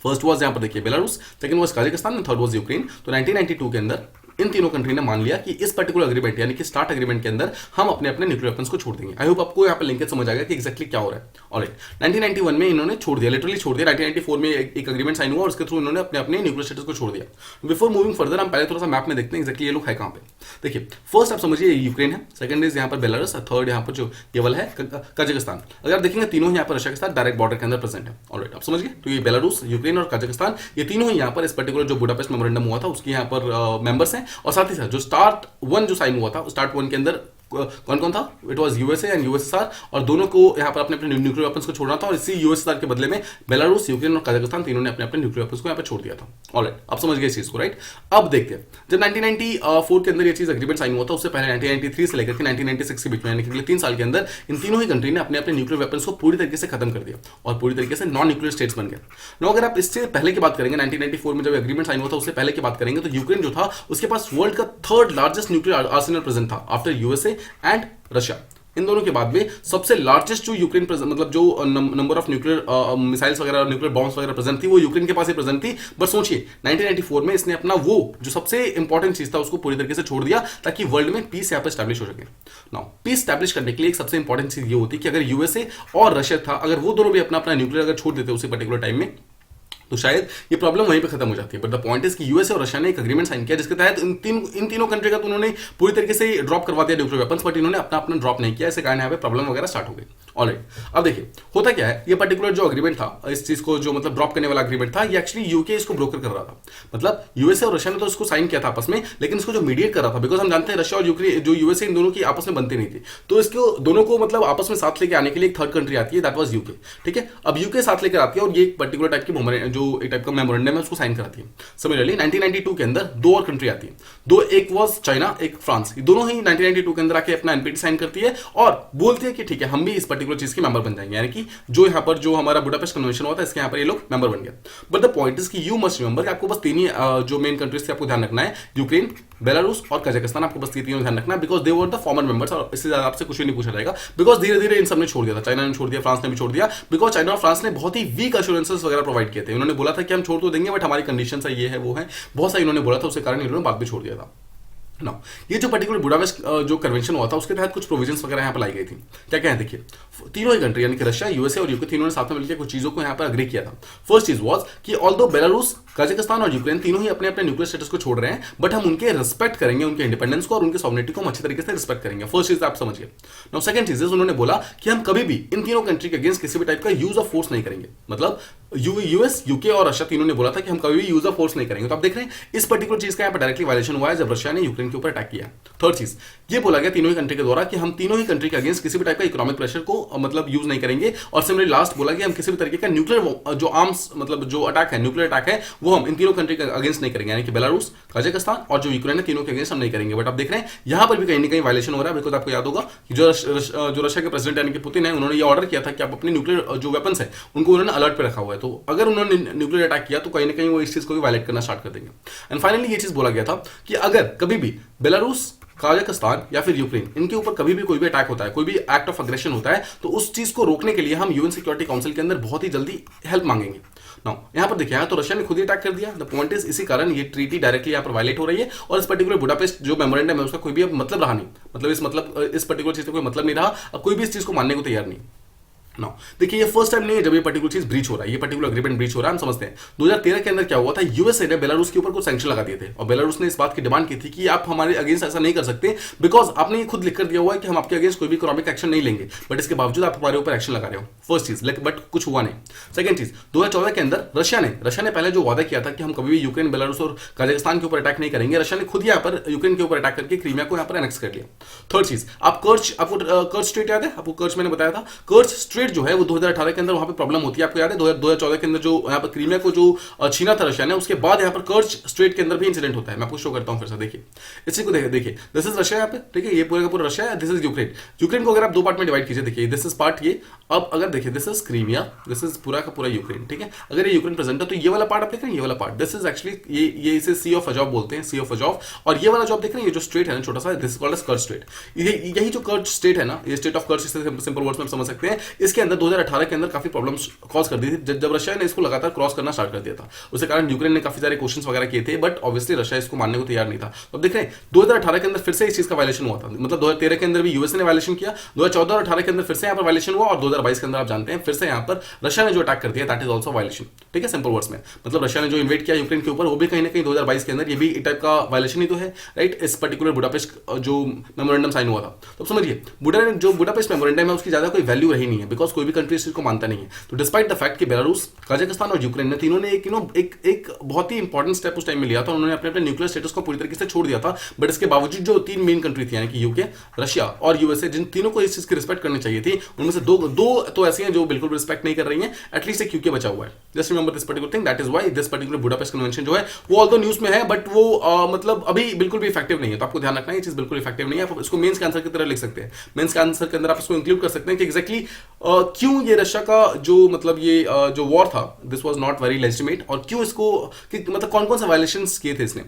फर्स्ट वाज यहाँ पर देखिए Belarus, second was Kazakhstan and third was Ukraine. तो 1992 के अंदर इन तीनों कंट्री ने मान लिया कि इस पर्टिकुलर एग्रीमेंट यानी कि स्टार्ट एग्रीमेंट के अंदर हम अपने अपने न्यूक्लियर वेपन्स को छोड़ देंगे। आई होप आपको यहाँ पर लिंकेज समझ आ गया कि एक्जैक्टली क्या हो रहा है। ऑलराइट, 1991 में इन्होंने छोड़ दिया, लिटरली छोड़ दिया। 1994 में एक एग्रीमेंट साइन हुआ और उसके थ्रू इन्होंने अपने अपने न्यूक्लियर स्टेटस को छोड़ दिया। बिफोर मूविंग फर्दर हम पहले थोड़ा सा मैप में देखते हैं एक्जैक्टली ये लोग है कहाँ पे। देखिए फर्स्ट आप समझिए यूक्रेन है, सेकंड इज यहाँ पर बेलारूस, थर्ड यहाँ पर जो ये वाला है कजाकिस्तान। अगर आप देखेंगे तीनों यहाँ पर रशिया के साथ डायरेक्ट बॉर्डर के अंदर प्रेजेंट है। ऑलराइट, आप समझिए, तो ये बेलारूस, यूक्रेन और कजाकिस्तान ये तीनों ही यहाँ पर इस पर्टिकुलर जो बुडापेस्ट मेमोरेंडम हुआ था उसके यहाँ पर मेंबर्स हैं। और साथ ही साथ जो स्टार्ट 1 जो साइन हुआ था, स्टार्ट 1 के अंदर कौन कौन था, it was USA and USSR, और दोनों को यहाँ पर अपने अपने न्यूक्लियर वेपन्स को छोड़ना था। और इसी यूएसएसआर के बदले में बेलारूस, यूक्रेन और कजाकिस्तान तीनों ने अपने अपने न्यूक्लियर वेपन्स को यहाँ पर छोड़ दिया था। ऑलराइट, आप समझ गए इस चीज को, राइट। अब देखते हैं जब 1994 के अंदर ये चीज एग्रीमेंट साइन हुआ था, उससे पहले 1993 से लेकर के 1996 के बीच में यानी कि 3 साल के अंदर इन तीनों ही कंट्री ने अपने अपने न्यूक्लियर वेपन्स को पूरी तरीके से खत्म कर दिया और पूरी तरीके से नॉन न्यूक्लियर स्टेट्स बन गए। नो, अगर आप इससे पहले की बात करेंगे, 1994 में जब एग्रीमेंट साइन हुआ था उससे पहले की बात करेंगे, तो यूक्रेन जो था उसके पास वर्ल्ड का 3rd largest nuclear Arsenal present था आफ्टर यूएसए एंड रशिया। इन दोनों के बाद में सबसे लार्जेस्ट जो यूक्रेन मतलब जो नंबर ऑफ न्यूक्लियर मिसाइल्स वगैरह न्यूक्लियर बॉम्ब्स वगैरह प्रेजेंट थी वो यूक्रेन के पास ही प्रेजेंट थी। बट सोचिए 1994 में इसने अपना वो जो सबसे इंपॉर्टेंट चीज था उसको पूरी तरीके से छोड़ दिया ताकि वर्ल्ड में पीस यहाँ पर स्टैब्लिश हो सके। नाउ पीस स्टैब्लिश करने के लिए एक सबसे इंपॉर्टेंट चीज ये होती कि अगर यूएसए और रशिया था, अगर वो दोनों भी अपना अपना न्यूक्लियर अगर छोड़ देते उसी पर्टिकुलर टाइम में, तो शायद ये प्रॉब्लम वहीं पे खत्म हो जाती है। बट द पॉइंट इज कि यूएस और रशिया ने एक एग्रीमेंट साइन किया जिसके तहत इन तीनों कंट्री का तो उन्होंने पूरी तरीके से ड्रॉप करवा दिया न्यूक्लियर वेपन्स, बट इन्होंने अपना अपना ड्रॉप नहीं किया। इसके कारण यहाँ पे प्रॉब्लम वगैरह स्टार्ट हो गई। ऑलराइट, अब देखिए होता क्या है, ये पर्टिकुलर जो एग्रीमेंट था, इस चीज को जो मतलब ड्रॉप करने वाला एग्रीमेंट था, ये एक्चुअली यूके इसको ब्रोकर कर रहा था। मतलब यूएसए और रशिया ने तो इसको साइन किया था आपस में, लेकिन इसको जो मीडिएट कर रहा था, बिकॉज हम जानते हैं रशिया और यूक्रेन जो यूएसए इन दोनों की आपस में बनती नहीं थी, तो इसको दोनों को मतलब आपस में साथ लेके आने के लिए एक थर्ड कंट्री आती है, दैट वाज यूके। ठीक है, अब यूके साथ लेकर आती है और ये एक पर्टिकुलर टाइप की जो एक टाइप का मेमोरेंडम है उसको साइन कराती है। सिमिलरली 1992 के अंदर दो और कंट्री आती है, दो, एक वाज चाइना, एक फ्रांस। ये दोनों ही 1992 के अंदर आके अपना एनपीटी साइन करती है और बोलती है कि ठीक है हम भी इस पर्टिकुलर चीज के मेंबर बन जाएंगे, यानी कि जो यहाँ पर जो हमारा बुडापेस्ट कन्वेंशन हुआ था इसके यहाँ पर ये लोग मेंबर बन गए। बट द पॉइंट इज कि यू मस्ट रिमेंबर कि आपको बस तीन ही जो मेन कंट्रीज थे आपको ध्यान रखना है, यूक्रेन, बेलारूस और कजाकिस्तान, आपको बस ये तीनों ध्यान रखना है, because they were the former members. और इससे ज्यादा आपसे कुछ भी नहीं पूछा जाएगा, बिकॉज धीरे धीरे इन सब ने छोड़ दिया था। चाइना ने छोड़ दिया, फ्रांस ने भी छोड़ दिया, बिकॉज चाइना और फ्रांस ने बहुत ही वीक एश्योरेंसेस वगैरह प्रोवाइड किए थे। उन्होंने बोला था कि हम छोड़ तो देंगे बट हमारी कंडीशन है, ये है, वो है, बहुत सारी इन्होंने बोला था, उसके कारण इन्होंने बात भी छोड़ दिया था। ना ये जो पर्टिकुलर बुडापेस्ट जो कन्वेंशन हुआ था उसके तहत कुछ प्रोविजंस वगैरह यहाँ पर लाई गई थी। क्या क्या है देखिए, तीनों ही कंट्री यानी कि रशिया, यूएसए और यूके तीनों ने साथ में मिलकर कुछ चीजों को यहाँ पर अग्री किया था। फर्स्ट चीज वाज कि ऑल्दो बेलारूस, कजाकिस्तान और यूक्रेन तीनों ही अपने अपने न्यूक्लियर स्टेटस को छोड़ रहे हैं, बट हम उनके रिस्पेक्ट करेंगे, उनके इंडिपेंडेंस को और उनके सॉवरेनिटी को हम अच्छे तरीके से रिस्पेक्ट करेंगे। फर्स्ट चीज आप समझिए। नाउ सेकंड चीज उन्होंने बोला कि हम कभी भी इन तीनों कंट्री के अगेंस्ट किसी भी टाइप का यूज ऑफ फोर्स नहीं करेंगे। मतलब यूएस, यूके और रशिया तीनों ने बोला था कि हम कभी भी यूज ऑफ फोर्स नहीं करेंगे। तो आप देख रहे हैं इस पर्टिकुलर चीज का यहाँ पर डायरेक्टली वायलेशन हुआ है जब रशिया ने यूक्रेन के ऊपर अटैक किया। थर्ड चीज ये बोला गया तीनों ही कंट्री के द्वारा कि हम तीनों ही कंट्री के अगेंस्ट किसी भी टाइप का इकोनॉमिक प्रेशर को मतलब यूज नहीं करेंगे। और सिमिलरली लास्ट बोला कि हम किसी भी तरीके का न्यूक्लियर जो आर्म्स मतलब जो अटैक है, न्यूक्लियर अटैक है, वो हम इन तीनों कंट्री के अगेंस्ट नहीं करेंगे, यानी कि बेलारूस, कजाकिस्तान और जो यूक्रेन है, तीनों के अगेंस्ट हम नहीं करेंगे। बट आप देख रहे हैं यहां पर भी कहीं ना कहीं वायलेशन हो रहा है, बिकॉज आपको याद होगा कि जो रशिया के प्रेसिडेंट यानी कि पुतिन है, उन्होंने ये ऑर्डर किया था कि आप अपने न्यूक्लियर जो वेपन्स है उनको उन्होंने अलर्ट पे रखा हुआ है। तो अगर उन्होंने न्यूक्लियर अटैक किया तो कहीं ना कहीं वो इस चीज को भी वायलेट करना स्टार्ट कर देंगे। एंड फाइनली ये चीज बोला गया था कि अगर कभी भी बेलारूस, कजाकिस्तान या फिर यूक्रेन इनके ऊपर कभी भी कोई भी अटैक होता है, कोई भी एक्ट ऑफ अग्रेशन होता है, तो उस चीज को रोकने के लिए हम यूएन सिक्योरिटी काउंसिल के अंदर बहुत ही जल्दी हेल्प मांगेंगे। नाउ यहां पर देखिए, तो रशिया ने खुद ही अटैक कर दिया। द पॉइंट इज इसी कारण ये ट्रीटी डायरेक्टली यहां पर वायलेट हो रही है और इस पर्टिकुलर बुडापेस्ट जो मेमोरेंडम है उसका कोई भी अब मतलब रहा नहीं। मतलब इस पर्टिकुलर चीज का कोई मतलब नहीं रहा, अब कोई भी इस चीज को मानने को तैयार नहीं। नाउ देखिए, ये फर्स्ट टाइम नहीं है जब ये पर्टिकुलर चीज ब्रीच हो रहा है, ये पर्टिकुलर एग्रीमेंट ब्रीच हो रहा है। हम समझते हैं 2013 के अंदर क्या हुआ था, यूएसए ने बेलारूस के ऊपर कुछ सैंक्शन लगा दिए थे और बेलारूस ने इस बात की डिमांड की थी कि आप हमारे अगेंस्ट ऐसा नहीं कर सकते, बिकॉज आपने ये खुद लिख कर दिया हुआ है कि हम आपके अगेंस्ट कोई भी इकोनॉमिक एक्शन नहीं लेंगे, बट इसके बावजूद आप हमारे ऊपर एक्शन लगा रहे हो। फर्स्ट चीज, बट कुछ हुआ नहीं। सेकंड चीज, 2014 के अंदर रशिया ने पहले जो वादा किया था कि हम कभी भी यूक्रेन, बेलारूस और कजाकिस्तान के ऊपर अटैक नहीं करेंगे, रशिया ने खुद यहाँ पर यूक्रेन के ऊपर अटैक करके क्रीमिया को यहाँ पर एनेक्स कर लिया। थर्ड चीज, आपको कर्च स्ट्रेट याद है? आपको कर्च मैंने बताया था, कर्च स्ट्रेट जो है वो 2018 के अंदर वहां पे प्रॉब्लम होती है। आपको याद है 2014 के अंदर जो यहाँ पर क्रीमिया को जो छीना था रशिया ने, उसके बाद यहाँ पर कर्च स्ट्रेट के अंदर भी इंसिडेंट होता है। मैं आपको शो करता हूं फिर से, देखिए इसी को देखिए, दिस इज रशिया यहाँ पे, ठीक है, ये पूरा का पूरा रशिया है, दिस इज यूक्रेन। यूक्रेन को अगर आप दो पार्ट में डिवाइड कीजिए, देखिए दिस इज पार्ट ये, अब अगर देखिए this is Crimea, this is पूरा का पूरा यूक्रेन, ठीक है। अगर ये यूक्रेन प्रेजेंट है तो ये वाला पार्ट आप देख रहे हैं, ये वाला पार्ट, दिस इज एक्चुअली ये इसे सी ऑफ अजॉव बोलते हैं, सी ऑफ अजॉव। और ये वाला जो आप देख रहे हैं, ये जो स्ट्रेट है ना छोटा सा, this is called as Kerch strait. यही जो कर्च स्टेट है ना, ये state of Kerch, simple words में समझ सकते हैं, इसके अंदर 2018 के अंदर काफी प्रॉब्लम्स कॉज कर दी थी जब रशिया ने इसको लगातार क्रॉस करना स्टार्ट कर दिया था। उसके कारण यूक्रेन ने काफी सारे क्वेश्चंस वगैरह किए थे, बट ऑब्वियसली रशिया इसको मानने को तैयार नहीं था। तो अब देख रहे हैं 2018 के अंदर फिर से इस चीज का वायलेशन हुआ था, मतलब 2013 के अंदर भी यूएसए ने वायलेशन किया, 2014 और 18 के अंदर फिर से यहाँ पर वायलेशन हुआ, और 2022 के अंदर आप जानते हैं फिर से यहाँ पर रशिया ने जो अटैक कर दिया, दैट इज ऑल्सो वायलेशन, ठीक है। सिंपल वर्ड्स में मतलब रशिया ने जो इन्वेट किया यूक्रेन के ऊपर, वो भी कहीं ना कहीं 2022 के अंदर ये भी एक टाइप का वायलेशन ही तो है, राइट। इस पर्टिकुलर बुडापेस्ट जो मेमोरेंडम साइन हुआ था, तो समझिए जो बुडापेस्ट मेमोरेंडम है उसकी ज्यादा कोई वैल्यू रही नहीं है, बिकॉज कोई भी कंट्री इस चीज को मानता नहीं है। तो डिस्पाइट द फैक्ट कि बेलारूस, कजाकिस्तान और यूक्रेन ने तीनों ने एक बहुत ही इंपॉर्टेंट स्टेप उस टाइम में लिया था, उन्होंने अपने अपने न्यूक्लियर स्टेटस को पूरी तरीके से छोड़ दिया था। बट इसके बावजूद जो तीन मेन कंट्री थी यानी कि यूके, रशिया और यूएसए, जिन तीनों को इस चीज की रिस्पेक्ट करनी चाहिए थी, उनमें से दो तो ऐसी हैं जो बिल्कुल रिस्पेक्ट नहीं कर रही हैं, एटलीस्ट एक यूके बचा हुआ है। Just remember this particular thing, that is why this particular Budapest convention जो है वो ऑल्दो न्यूज में है, बट वो मतलब अभी बिल्कुल भी इफेक्टिव नहीं है। तो आपको ध्यान रखना है, ये चीज बिल्कुल इफेक्टिव नहीं है। आप इसको मेंस के आंसर की तरह लिख सकते हैं, मेंस के आंसर के अंदर आप इसको इंक्लूड कर सकते हैं कि एग्जैक्टली क्यों ये रशिया का जो मतलब ये जो वॉर था, this was not very legitimate, और क्यों इसको मतलब कौन कौन से वायलेशंस किए थे इसने।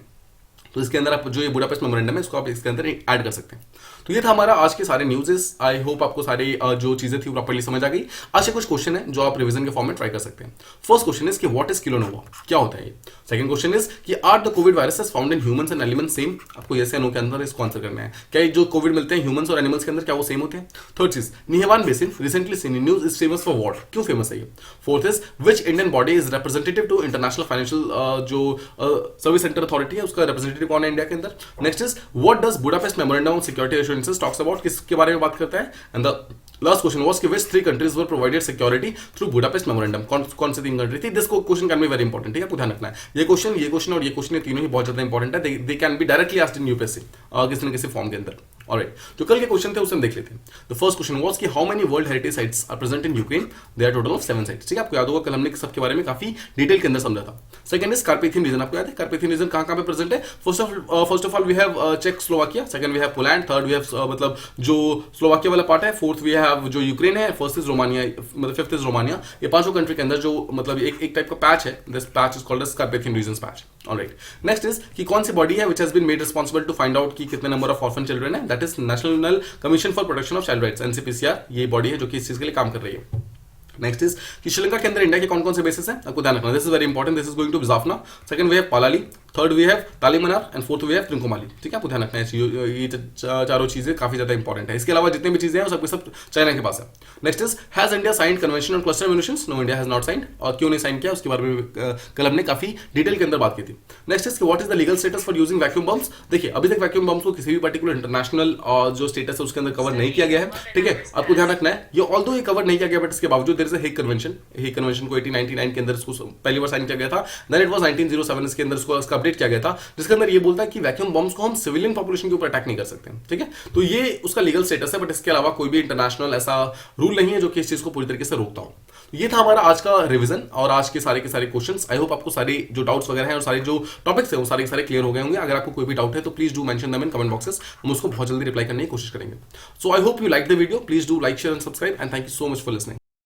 तो इसके अंदर आप जो ये बुडापेस्ट मेमोरेंडम है इसको आप इसके अंदर ऐड कर सकते हैं। तो तो ये था हमारा आज के सारे न्यूज़ेस। आई होप आपको सारी जो चीजें थी प्रॉपर्ली समझ आ गई। आज के कुछ क्वेश्चन है जो आप रिवीजन के फॉर्म में ट्राई कर सकते हैं। फर्स्ट क्वेश्चन इज कि व्हाट इज किलोनोवा, क्या होता है ये। सेकंड क्वेश्चन इज कि are the COVID viruses found in humans and animals same, आपको यस या नो के अंदर इसको आंसर करना है। क्या ये जो कोविड मिलते हैं ह्यूमंस और एनिमल्स के अंदर क्या वो सेम होते हैं। थर्ड चीज, Nihewan basin recently seen in news is famous for what, क्यों फेमस है ये। Fourth is which Indian body is representative to international financial जो सर्विस सेंटर अथॉरिटी है उसका रिप्रेजेंटेटिव कौन है इंडिया के अंदर। Next is what does Budapest memorandum on security assurances talks about, किसके बारे में बात करता है। And the last question was कि which three countries were provided security through Budapest memorandum, कौन से तीन कंट्री थी। This question can be very important, ठीक है, आपको ध्यान रखना है। ये क्वेश्चन और ये क्वेश्चन, ये तीनों ही बहुत ज्यादा इंपॉर्टेंट है। They can be directly asked in UPSC किसी न किसी फॉर्म के अंदर। ऑलराइट, जो कल के क्वेश्चन थे उसे हम देख लेते हैं। द फर्स्ट क्वेश्चन वाज कि how many world heritage sites are present in Ukraine. They are total of 7 sites, ठीक है, आपको याद होगा कल हमने सबके बारे में काफी डिटेल के अंदर समझा था। सेकंड इज कार्पेथियन रीजन, आपको याद है कार्पेथियन रीजन कहां पे प्रेजेंट है। First of all we have चेक Slovakia, second we have Poland, third we have मतलब जो स्लोवाकिया वाला पार्ट है, फोर्थ वी हैव जो यूक्रेन है, फर्स्ट इज रोमानिया, मतलब फिफ्थ इज रोमानिया। ये पांचों कंट्री के अंदर जो मतलब एक टाइप का पैच है, this patch is called as Carpathian region patch. Alright, next is कि कौन सी बॉडी है which has been made responsible to find out कि कितने नंबर ऑफ ऑर्फन चिल्ड्रन है। That is National Commission for Protection of Child Rights, NCPCR, ये body है जो कि इस चीज के लिए काम कर रही है। नेक्स्ट इज कि श्रीलंका के अंदर इंडिया के कौन कौन से बेसिस हैं, आपको ध्यान रखना, this is very important. This is going to Jaffna, second we have Palali, third we have Talaimannar and fourth we have Trincomalee, ठीक है, आपको ध्यान रखना है। ये चारों चीजें काफी ज्यादा इंपॉर्टेंट है। इसके अलावा जितने भी चीजें हैं वो सबके सब चाइना के पास है। Next is has India signed convention on cluster munitions. No, India has not signed, और क्यों नहीं साइन किया उसके बारे में कल हमने काफी डिटेल के अंदर बात की थी। Next is what is the legal status for using vacuum bombs. देखिए अभी तक वैक्यूम बम्स को किसी भी पर्टिकुलर इंटरनेशनल जो स्टेटस है उसके अंदर कवर नहीं किया गया है, ठीक है, आपको ध्यान रखना है। ये ऑल्दो ये कवर नहीं किया गया बट इसके बावजूद there is a Hague convention. Hague convention को 1899 के अंदर इसको पहली बार साइन किया गया था। देन इट वाज 1907 इसके अंदर इसको अपडेट किया गया था, जिसके अंदर ये बोलता है कि वैक्यूम बॉम्ब्स को हम सिविलियन पॉपुलेशन के ऊपर अटैक नहीं कर सकते, ठीक है। तो ये उसका लीगल स्टेटस है, बट इसके अलावा कोई भी इंटरनेशनल ऐसा रूल नहीं है जो कि इस चीज को पूरी तरीके से रोकता हो। ये था हमारा आज का रिवीजन और आज के सारे क्वेश्चंस। आई होप आपको सारे जो डाउट्स वगैरह हैं और सारे जो टॉपिक्स हैं वो सारे के सारे क्लियर हो गए होंगे। अगर आपको कोई भी डाउट है तो please do mention them in comment boxes, हम उसको बहुत जल्दी रिप्लाई करने की कोशिश करेंगे। So I hope you like the video, please do like, share and subscribe, and thank you so much for listening.